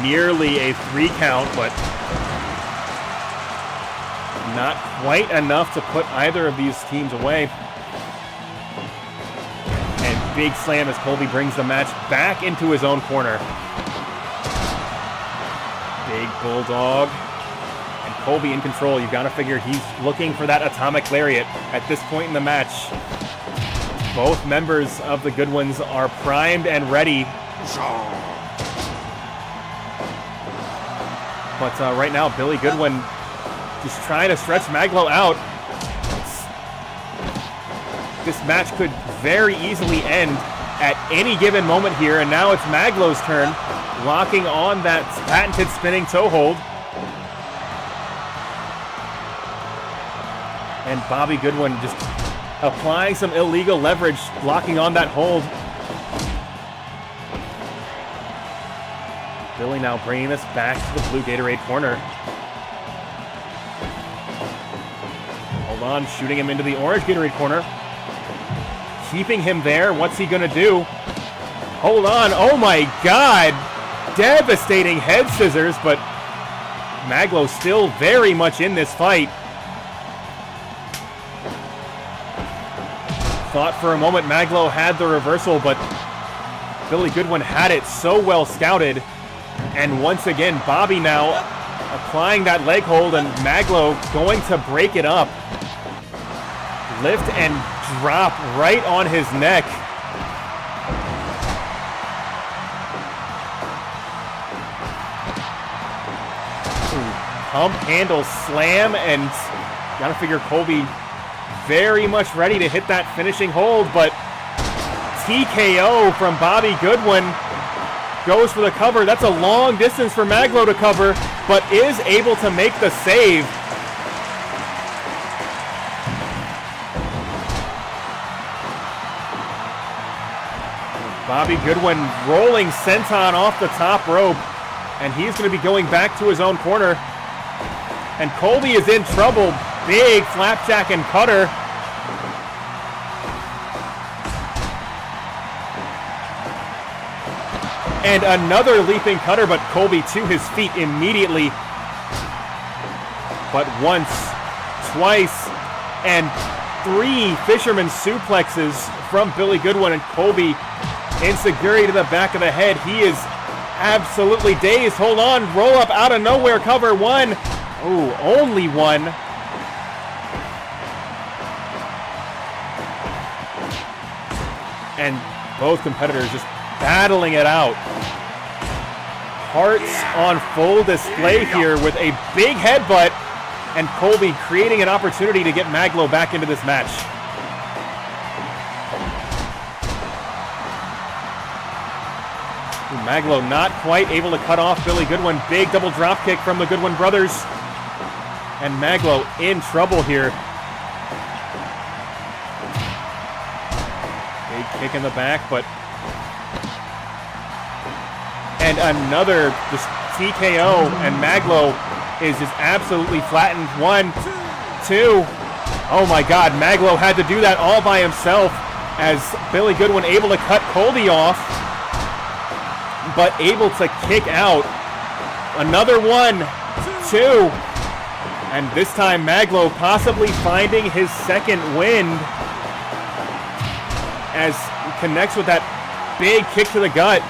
nearly a 3 count, but not quite enough to put either of these teams away. And big slam as Colby brings the match back into his own corner. Big bulldog. And Colby in control. You've got to figure he's looking for that atomic lariat at this point in the match. Both members of the Goodwins are primed and ready. But right now, Billy Goodwin just trying to stretch Mag.Lo out. This match could very easily end at any given moment here, and now it's Mag.Lo's turn, locking on that patented spinning toe hold. And Bobby Goodwin just applying some illegal leverage, locking on that hold. Billy now bringing this back to the blue Gatorade corner. Hold on, shooting him into the orange Gatorade corner. Keeping him there. What's he gonna do? Hold on. Oh my God! Devastating head scissors, but Mag.Lo still very much in this fight. Thought for a moment Mag.Lo had the reversal, but Billy Goodwin had it so well scouted. And once again, Bobby now applying that leg hold, and Mag.Lo going to break it up. Lift and drop right on his neck. Pump handle slam, and gotta figure Colby very much ready to hit that finishing hold, but TKO from Bobby Goodwin goes for the cover. That's a long distance for Mag.Lo to cover, but is able to make the save. Bobby Goodwin rolling senton off the top rope, and he's going to be going back to his own corner. And Colby is in trouble. Big flapjack and cutter. And another leaping cutter, but Colby to his feet immediately. But once, twice, and 3 fisherman suplexes from Billy Goodwin, and Colby insecurity to the back of the head. He is absolutely dazed. Hold on, roll up out of nowhere, cover 1. Ooh, only 1. And both competitors just battling it out. Hearts on full display here with a big headbutt, and Colby creating an opportunity to get Mag.Lo back into this match. Mag.Lo not quite able to cut off Billy Goodwin. Big double drop kick from the Goodwin brothers. And Mag.Lo in trouble here. Big kick in the back, but... And another just TKO, and Mag.Lo is just absolutely flattened. 1, 2. Oh my God, Mag.Lo had to do that all by himself, as Billy Goodwin able to cut Colby off, but able to kick out. Another 1, 2. And this time Mag.Lo possibly finding his second wind, as he connects with that big kick to the gut.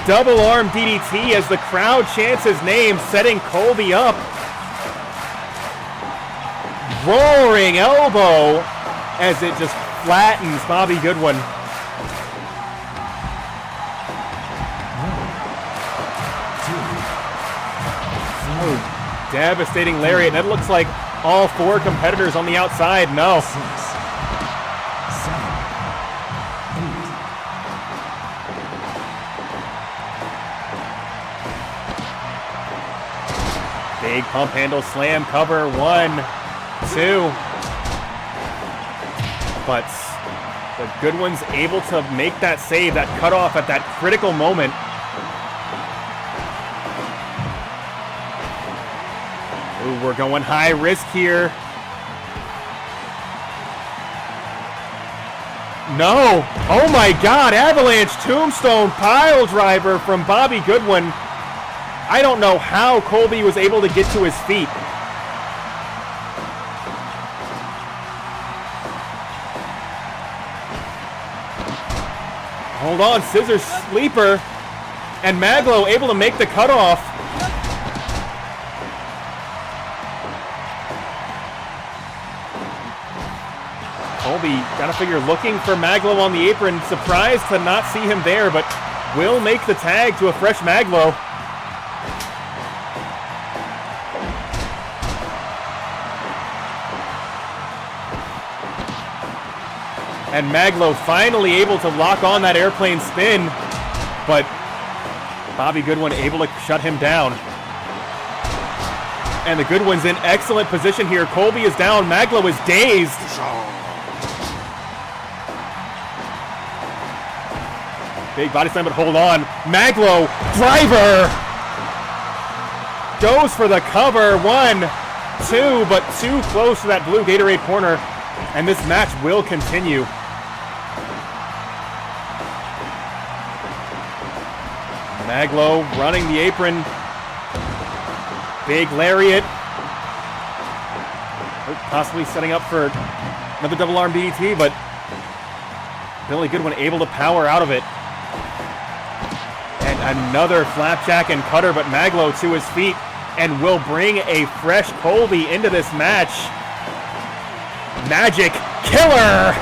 Double arm DDT as the crowd chants his name, setting Colby up. Roaring elbow as it just flattens Bobby Goodwin. Oh, devastating lariat. That looks like all 4 competitors on the outside. No. 6, 7, 8. Big pump handle slam cover. 1, 2. But the Goodwin's able to make that save, that cutoff at that critical moment. Ooh, we're going high risk here. No. Oh my God. Avalanche tombstone pile driver from Bobby Goodwin. I don't know how Colby was able to get to his feet. Hold on. Scissors sleeper. And Mag.Lo able to make the cutoff. Colby, gotta figure, looking for Mag.Lo on the apron. Surprised to not see him there, but will make the tag to a fresh Mag.Lo. And Mag.Lo finally able to lock on that airplane spin, but Bobby Goodwin able to shut him down. And the Goodwin's in excellent position here. Colby is down, Mag.Lo is dazed. Big body slam, but hold on. Mag.Lo, driver! Goes for the cover. 1, 2, but too close to that blue Gatorade corner. And this match will continue. Mag.Lo running the apron. Big lariat. Possibly setting up for another double arm DDT, but Billy Goodwin able to power out of it. And another flapjack and cutter, but Mag.Lo to his feet and will bring a fresh Colby into this match. Magic Killer!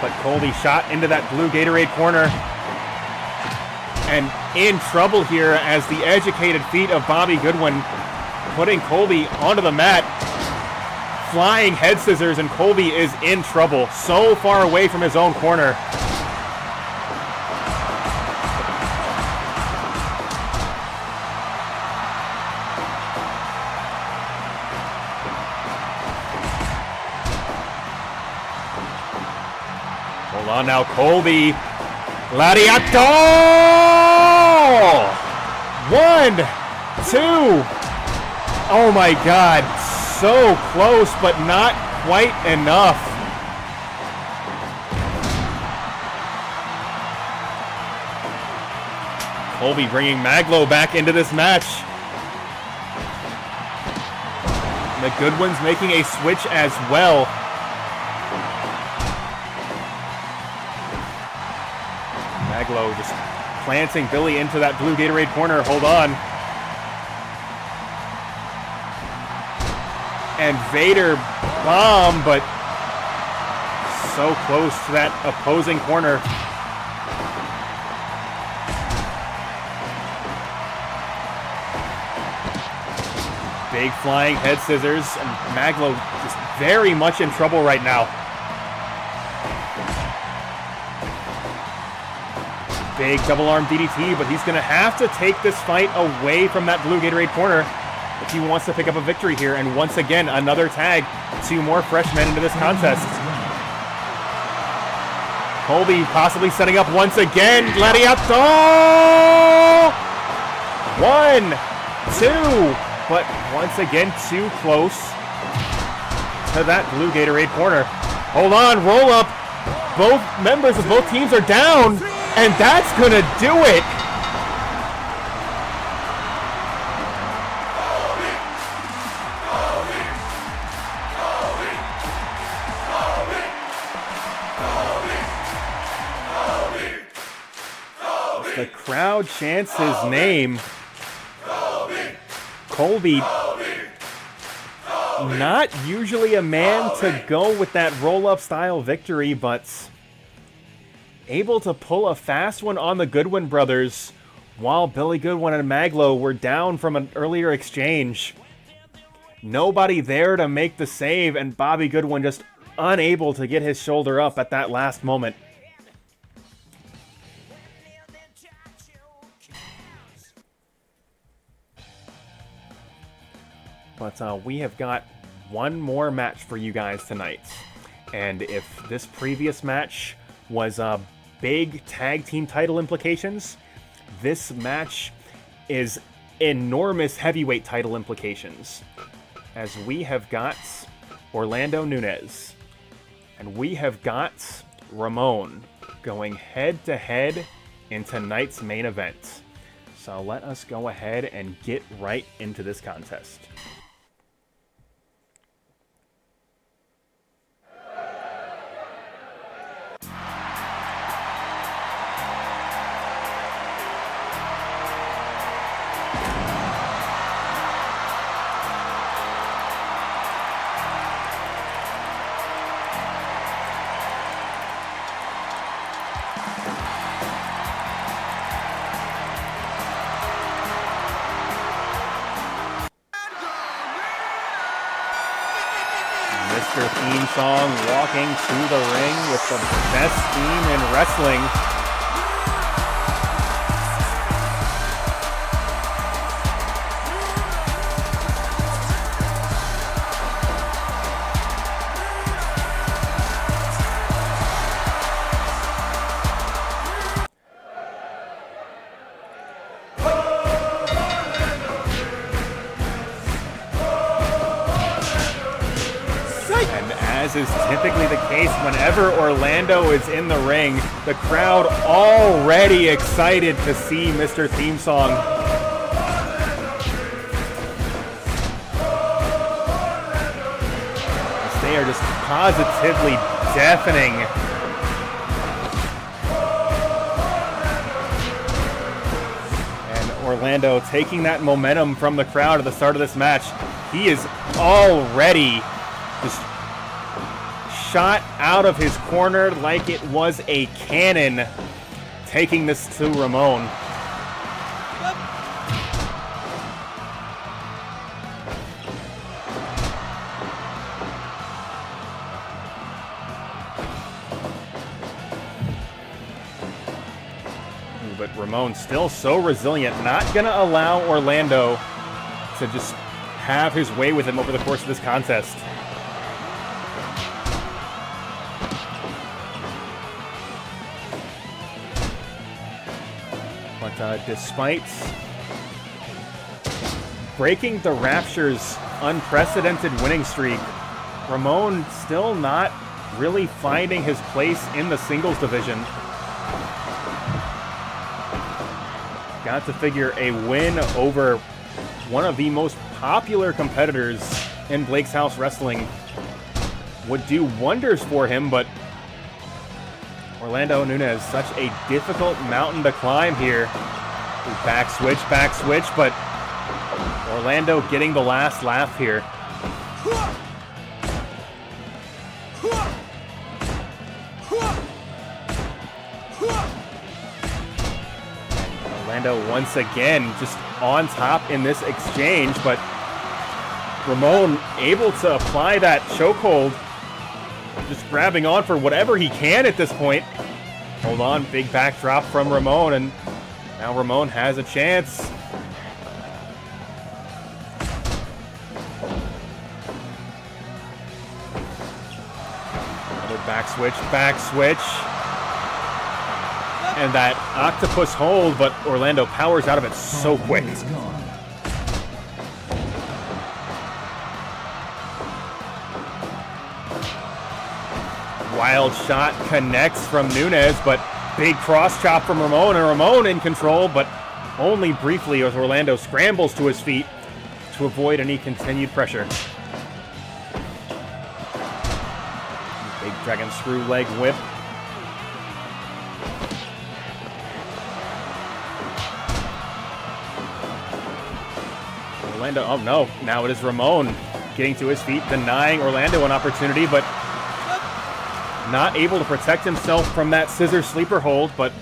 But Colby shot into that blue Gatorade corner. And in trouble here as the educated feet of Bobby Goodwin putting Colby onto the mat. Flying head scissors, and Colby is in trouble. So far away from his own corner. Hold on now, Colby. Gladiator! 1, 2. Oh my God. So close, but not quite enough. Colby bringing Mag.Lo back into this match. The Goodwin's making a switch as well. Mag.Lo just planting Billy into that blue Gatorade corner. Hold on. And Vader bomb, but so close to that opposing corner. Big flying head scissors, and Mag.Lo just very much in trouble right now. Big double arm DDT, but he's gonna have to take this fight away from that blue Gatorade corner if he wants to pick up a victory here. And once again, another tag. 2 more freshmen into this contest. Colby possibly setting up once again. Gladiator! 1, 2, but once again too close to that blue Gatorade corner. Hold on, roll up. Both members of both teams are down, and that's gonna do it. The crowd chants his name. Colby, not usually a man to go with that roll-up style victory, but able to pull a fast one on the Goodwin brothers while Billy Goodwin and Mag.Lo were down from an earlier exchange. Nobody there to make the save, and Bobby Goodwin just unable to get his shoulder up at that last moment. But we have got one more match for you guys tonight. And if this previous match was big tag team title implications, this match is enormous heavyweight title implications. As we have got Orlando Nunez. And we have got Ramon going head-to-head in tonight's main event. So let us go ahead and get right into this contest. Mr. Theme Song walking to the ring with the best theme in wrestling. As is typically the case whenever Orlando is in the ring, the crowd already excited to see Mr. Theme Song. They are just positively deafening. And Orlando taking that momentum from the crowd at the start of this match. He is already just shot out of his corner like it was a cannon, taking this to Ramon. But Ramon still so resilient, not gonna allow Orlando to just have his way with him over the course of this contest. Despite breaking the Rapture's unprecedented winning streak, Ramon still not really finding his place in the singles division. Got to figure a win over one of the most popular competitors in Blake's House Wrestling would do wonders for him, but Orlando Nunez, such a difficult mountain to climb here. Back switch, but Orlando getting the last laugh here. Orlando once again just on top in this exchange, but Ramon able to apply that chokehold, just grabbing on for whatever he can at this point. Hold on, big backdrop from Ramon, and now Ramon has a chance. Another back switch. And that octopus hold, but Orlando powers out of it so quick. Wild shot connects from Nunez, but big cross chop from Ramon, and Ramon in control, but only briefly as Orlando scrambles to his feet to avoid any continued pressure. Big dragon screw leg whip. Orlando, oh no, now it is Ramon getting to his feet, denying Orlando an opportunity, but not able to protect himself from that scissor sleeper hold, but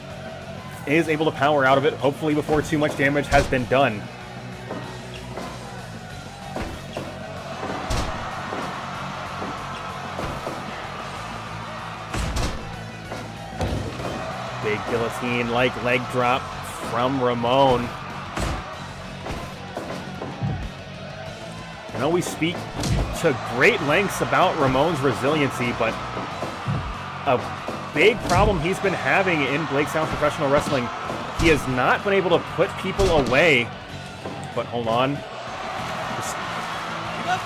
is able to power out of it, hopefully before too much damage has been done. Big guillotine-like leg drop from Ramon. I know we speak to great lengths about Ramon's resiliency, but a big problem he's been having in Blake's House Professional Wrestling, he has not been able to put people away. But hold on. Just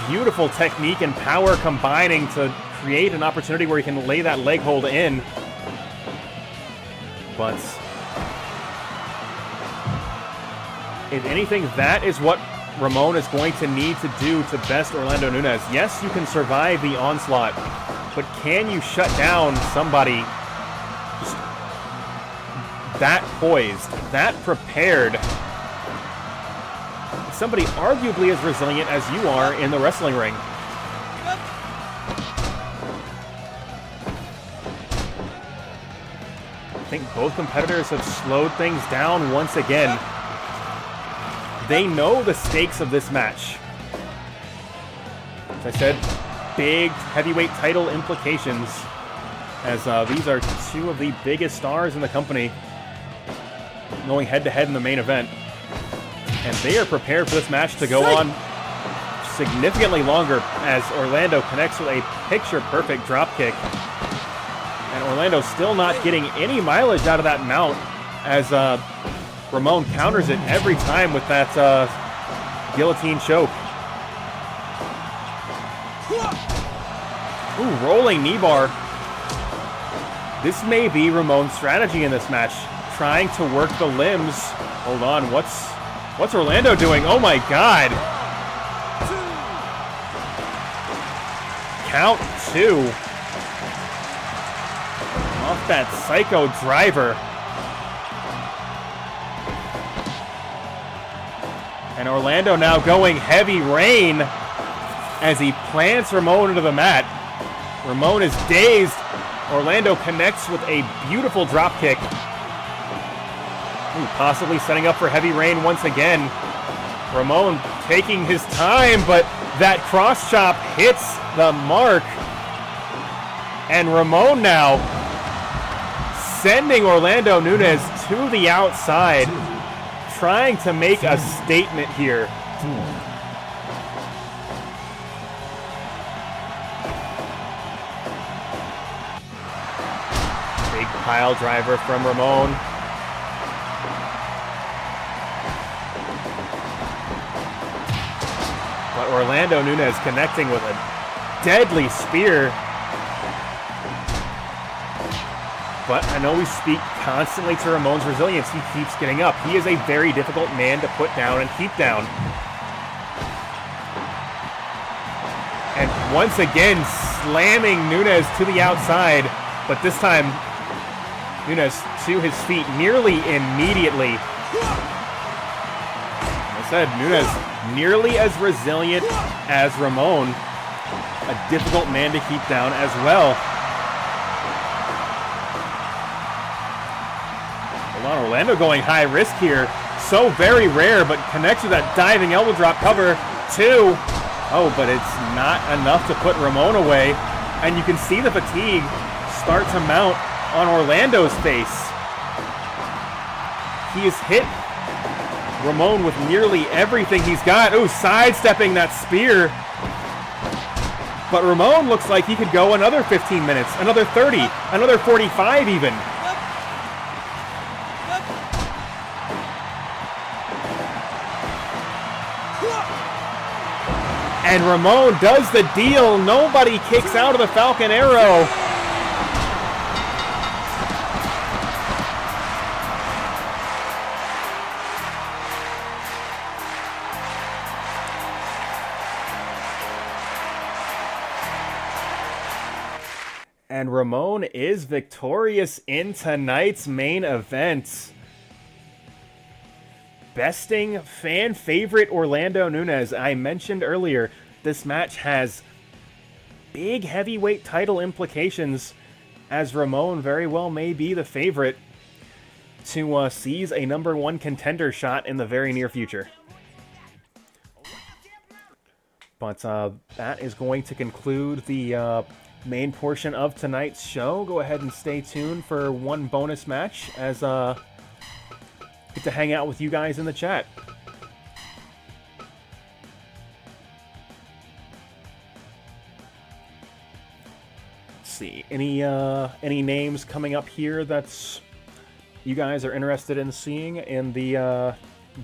Beautiful technique and power combining to create an opportunity where he can lay that leg hold in. But if anything, that is what Ramon is going to need to do to best Orlando Nunez. Yes, you can survive the onslaught, but can you shut down somebody just that poised, that prepared? Somebody arguably as resilient as you are in the wrestling ring. I think both competitors have slowed things down once again. They know the stakes of this match. As I said, big heavyweight title implications, as these are two of the biggest stars in the company going head-to-head in the main event. And they are prepared for this match to go on significantly longer, as Orlando connects with a picture-perfect dropkick. And Orlando's still not getting any mileage out of that mount, as Ramon counters it every time with that guillotine choke. Ooh, rolling knee bar. This may be Ramon's strategy in this match, trying to work the limbs. Hold on, what's Orlando doing? Oh my God. Count 2. Off that psycho driver. And Orlando now going heavy rain as he plants Ramon into the mat. Ramon is dazed. Orlando connects with a beautiful drop kick. Ooh, possibly setting up for heavy rain once again. Ramon taking his time, but that cross chop hits the mark. And Ramon now sending Orlando Nunez to the outside, trying to make a statement here. Big pile driver from Ramon. But Orlando Nunez connecting with a deadly spear. But I know we speak constantly to Ramon's resilience. He keeps getting up. He is a very difficult man to put down and keep down. And once again, slamming Nunez to the outside. But this time, Nunez to his feet nearly immediately. Like I said, Nunez nearly as resilient as Ramon. A difficult man to keep down as well. Orlando going high risk here. So very rare, but connects with that diving elbow drop cover. 2. Oh, but it's not enough to put Ramon away. And you can see the fatigue start to mount on Orlando's face. He has hit Ramon with nearly everything he's got. Ooh, sidestepping that spear. But Ramon looks like he could go another 15 minutes, another 30, another 45 even. And Ramon does the deal. Nobody kicks out of the Falcon Arrow. And Ramon is victorious in tonight's main event, besting fan favorite Orlando Nunez. I mentioned earlier, this match has big heavyweight title implications, as Ramon very well may be the favorite to seize a #1 contender shot in the very near future. But that is going to conclude the main portion of tonight's show. Go ahead and stay tuned for one bonus match, as get to hang out with you guys in the chat. Let's see, any names coming up here that's you guys are interested in seeing in the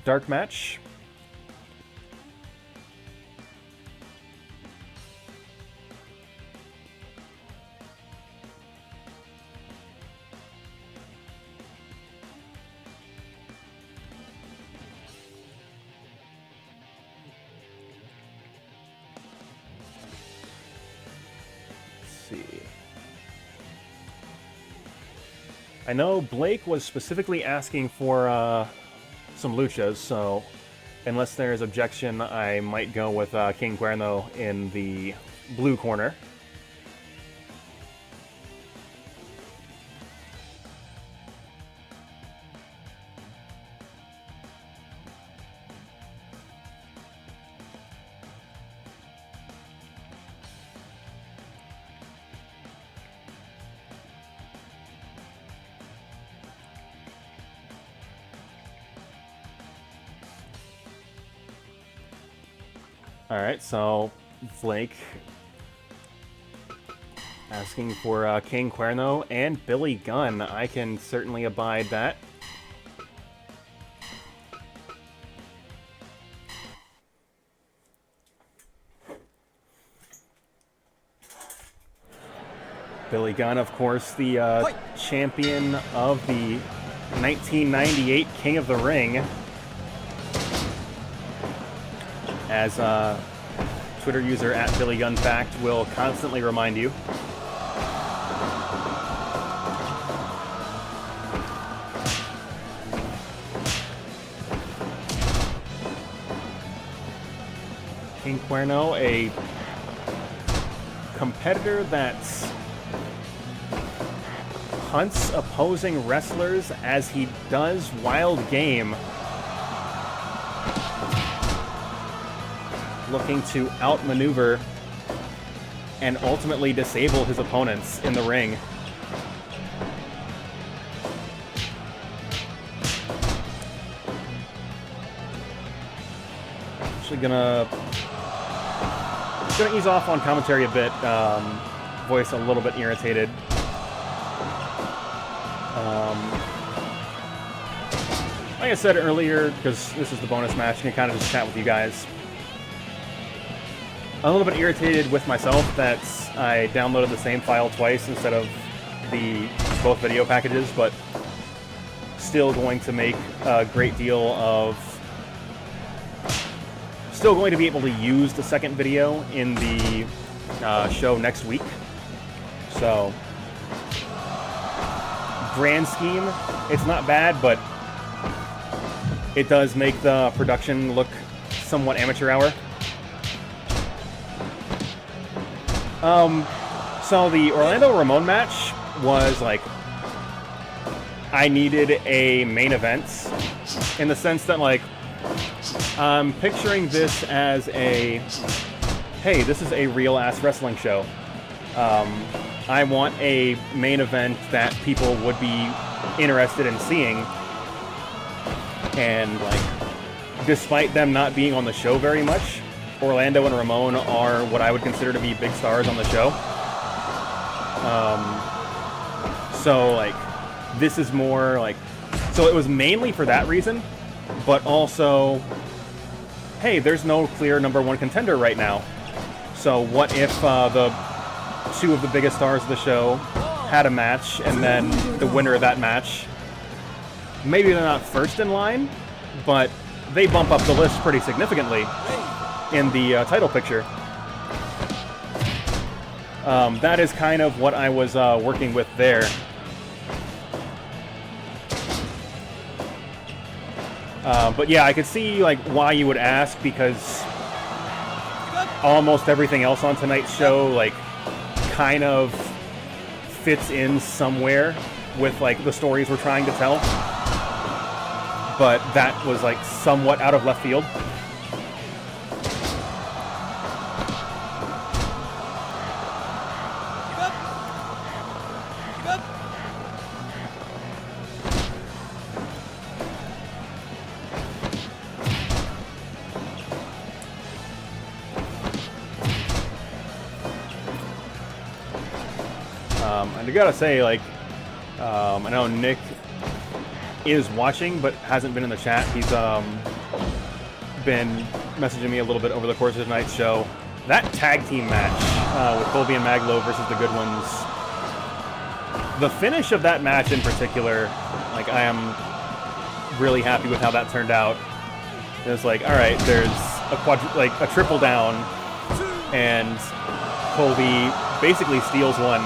dark match? I know Blake was specifically asking for some luchas, so unless there's objection, I might go with King Cuerno in the blue corner. Alright, so Blake asking for King Cuerno and Billy Gunn. I can certainly abide that. Billy Gunn, of course, the champion of the 1998 King of the Ring. As Twitter user @BillyGunnFact will constantly remind you. King Cuerno, a competitor that hunts opposing wrestlers as he does wild game, looking to outmaneuver and ultimately disable his opponents in the ring. Actually gonna ease off on commentary a bit, voice a little bit irritated. Like I said earlier, because this is the bonus match, I can kind of just chat with you guys. I'm a little bit irritated with myself that I downloaded the same file twice instead of both video packages, but still going to make a great deal of... Still going to be able to use the second video in the show next week. So, grand scheme, it's not bad, but it does make the production look somewhat amateur hour. So the Orlando Ramon match was like, I needed a main event in the sense that, like, I'm picturing this as a, hey, this is a real-ass wrestling show. I want a main event that people would be interested in seeing. And, like, despite them not being on the show very much, Orlando and Ramon are what I would consider to be big stars on the show. So, like, this is more, like... So it was mainly for that reason, but also, hey, there's no clear #1 contender right now. So what if the two of the biggest stars of the show had a match, and then the winner of that match, maybe they're not first in line, but they bump up the list pretty significantly in the title picture. That is kind of what I was working with there. But yeah, I could see like why you would ask, because almost everything else on tonight's show like kind of fits in somewhere with like the stories we're trying to tell. But that was like somewhat out of left field. And I gotta say, like, I know Nick is watching, but hasn't been in the chat. He's been messaging me a little bit over the course of tonight's show. That tag team match with COLBY and Mag.Lo versus the Goodwins, the finish of that match in particular, like, I am really happy with how that turned out. It was like, all right, there's a triple down, and COLBY basically steals one,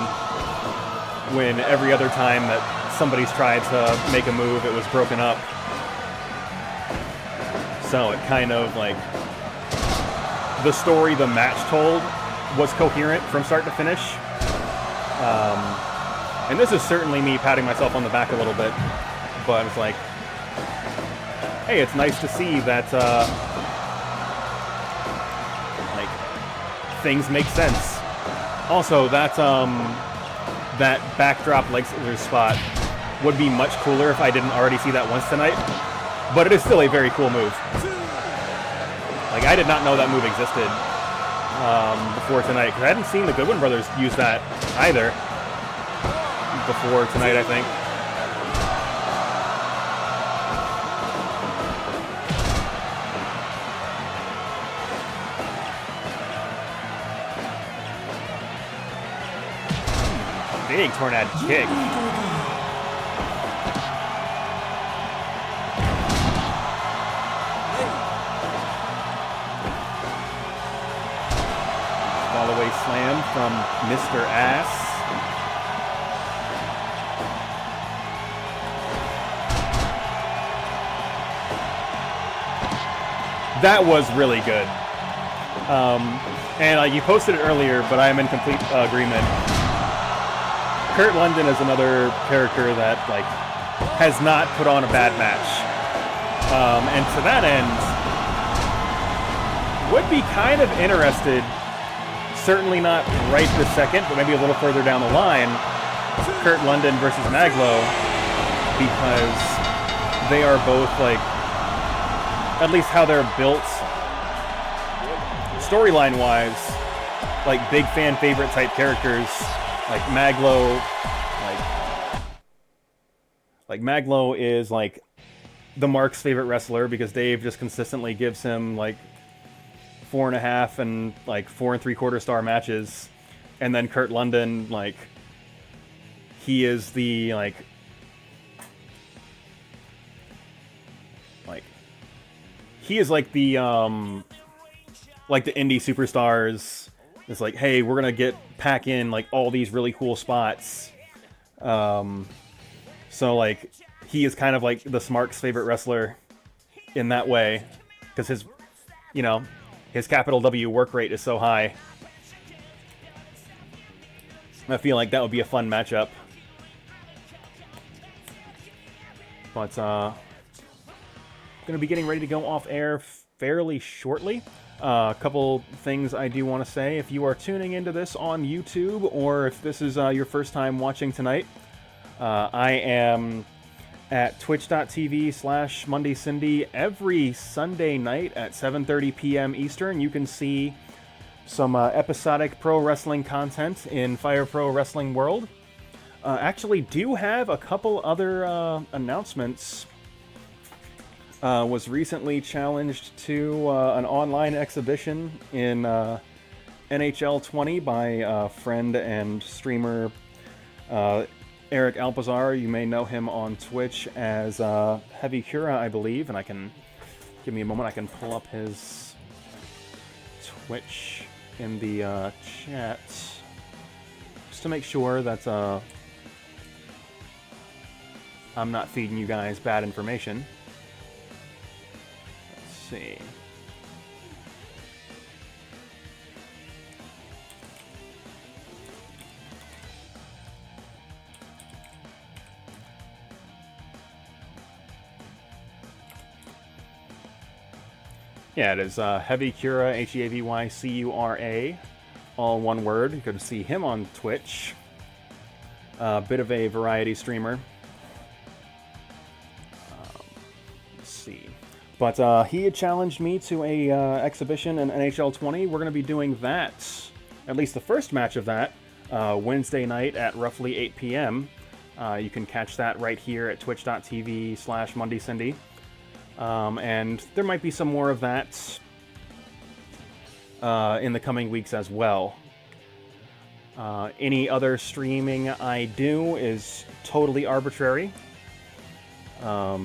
when every other time that somebody's tried to make a move, it was broken up. So it kind of like the story the match told was coherent from start to finish. And this is certainly me patting myself on the back a little bit, but it's like, hey, it's nice to see that like things make sense. Also, that backdrop leg scissors spot would be much cooler if I didn't already see that once tonight, but it is still a very cool move. Like, I did not know that move existed before tonight, because I hadn't seen the Goodwin brothers use that either before tonight, I think. Big tornado kick. Fall-away slam from Mr. Ass. That was really good. And you posted it earlier, but I am in complete agreement. Kurt London is another character that like has not put on a bad match. And to that end, would be kind of interested, certainly not right this second, but maybe a little further down the line, Kurt London versus Mag.Lo, because they are both like, at least how they're built, storyline-wise, like big fan favorite type characters. Like Mag.Lo, like Mag.Lo is like the Mark's favorite wrestler because Dave just consistently gives him like 4.5 and like 4 3/4 star matches, and then Kurt London, like he is the like he is like the indie superstars. It's like, hey, we're gonna pack in like all these really cool spots. So like he is kind of like the Smark's favorite wrestler in that way, because his, you know, his capital W work rate is so high. I feel like that would be a fun matchup. But gonna be getting ready to go off air fairly shortly. A couple things I do want to say. If you are tuning into this on YouTube, or if this is your first time watching tonight, I am at twitch.tv/MondayCindy every Sunday night at 7:30 p.m. Eastern. You can see some episodic pro wrestling content in Fire Pro Wrestling World. Actually do have a couple other announcements. Was recently challenged to an online exhibition in NHL 20 by friend and streamer Eric Alpizar. You may know him on Twitch as Heavy Cura, I believe, and I can, give me a moment, I can pull up his Twitch in the chat just to make sure that I'm not feeding you guys bad information. See. Yeah, it is Heavy Cura, HEAVYCURA, all one word. You could see him on Twitch. A bit of a variety streamer. Let's see. But he had challenged me to a exhibition in NHL 20. We're going to be doing that, at least the first match of that, Wednesday night at roughly 8 p.m. You can catch that right here at twitch.tv/MondayCindy. And there might be some more of that in the coming weeks as well. Any other streaming I do is totally arbitrary.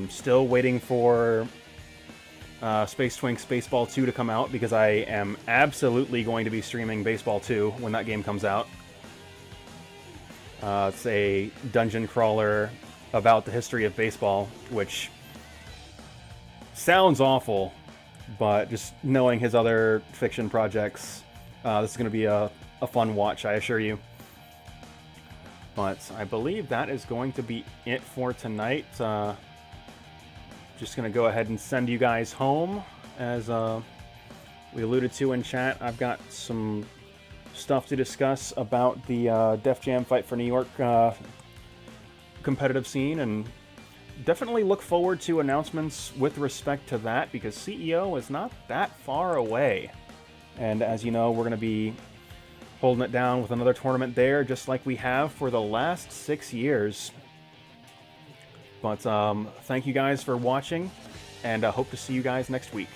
Still waiting for Space Twinks Baseball 2 to come out, because I am absolutely going to be streaming Baseball 2 when that game comes out. It's a dungeon crawler about the history of baseball, which sounds awful, but just knowing his other fiction projects, this is going to be a fun watch, I assure you. But I believe that is going to be it for tonight. Just going to go ahead and send you guys home. As we alluded to in chat, I've got some stuff to discuss about the Def Jam Fight for New York competitive scene, and definitely look forward to announcements with respect to that, because CEO is not that far away. And as you know, we're going to be holding it down with another tournament there, just like we have for the last 6 years. But thank you guys for watching, and I hope to see you guys next week.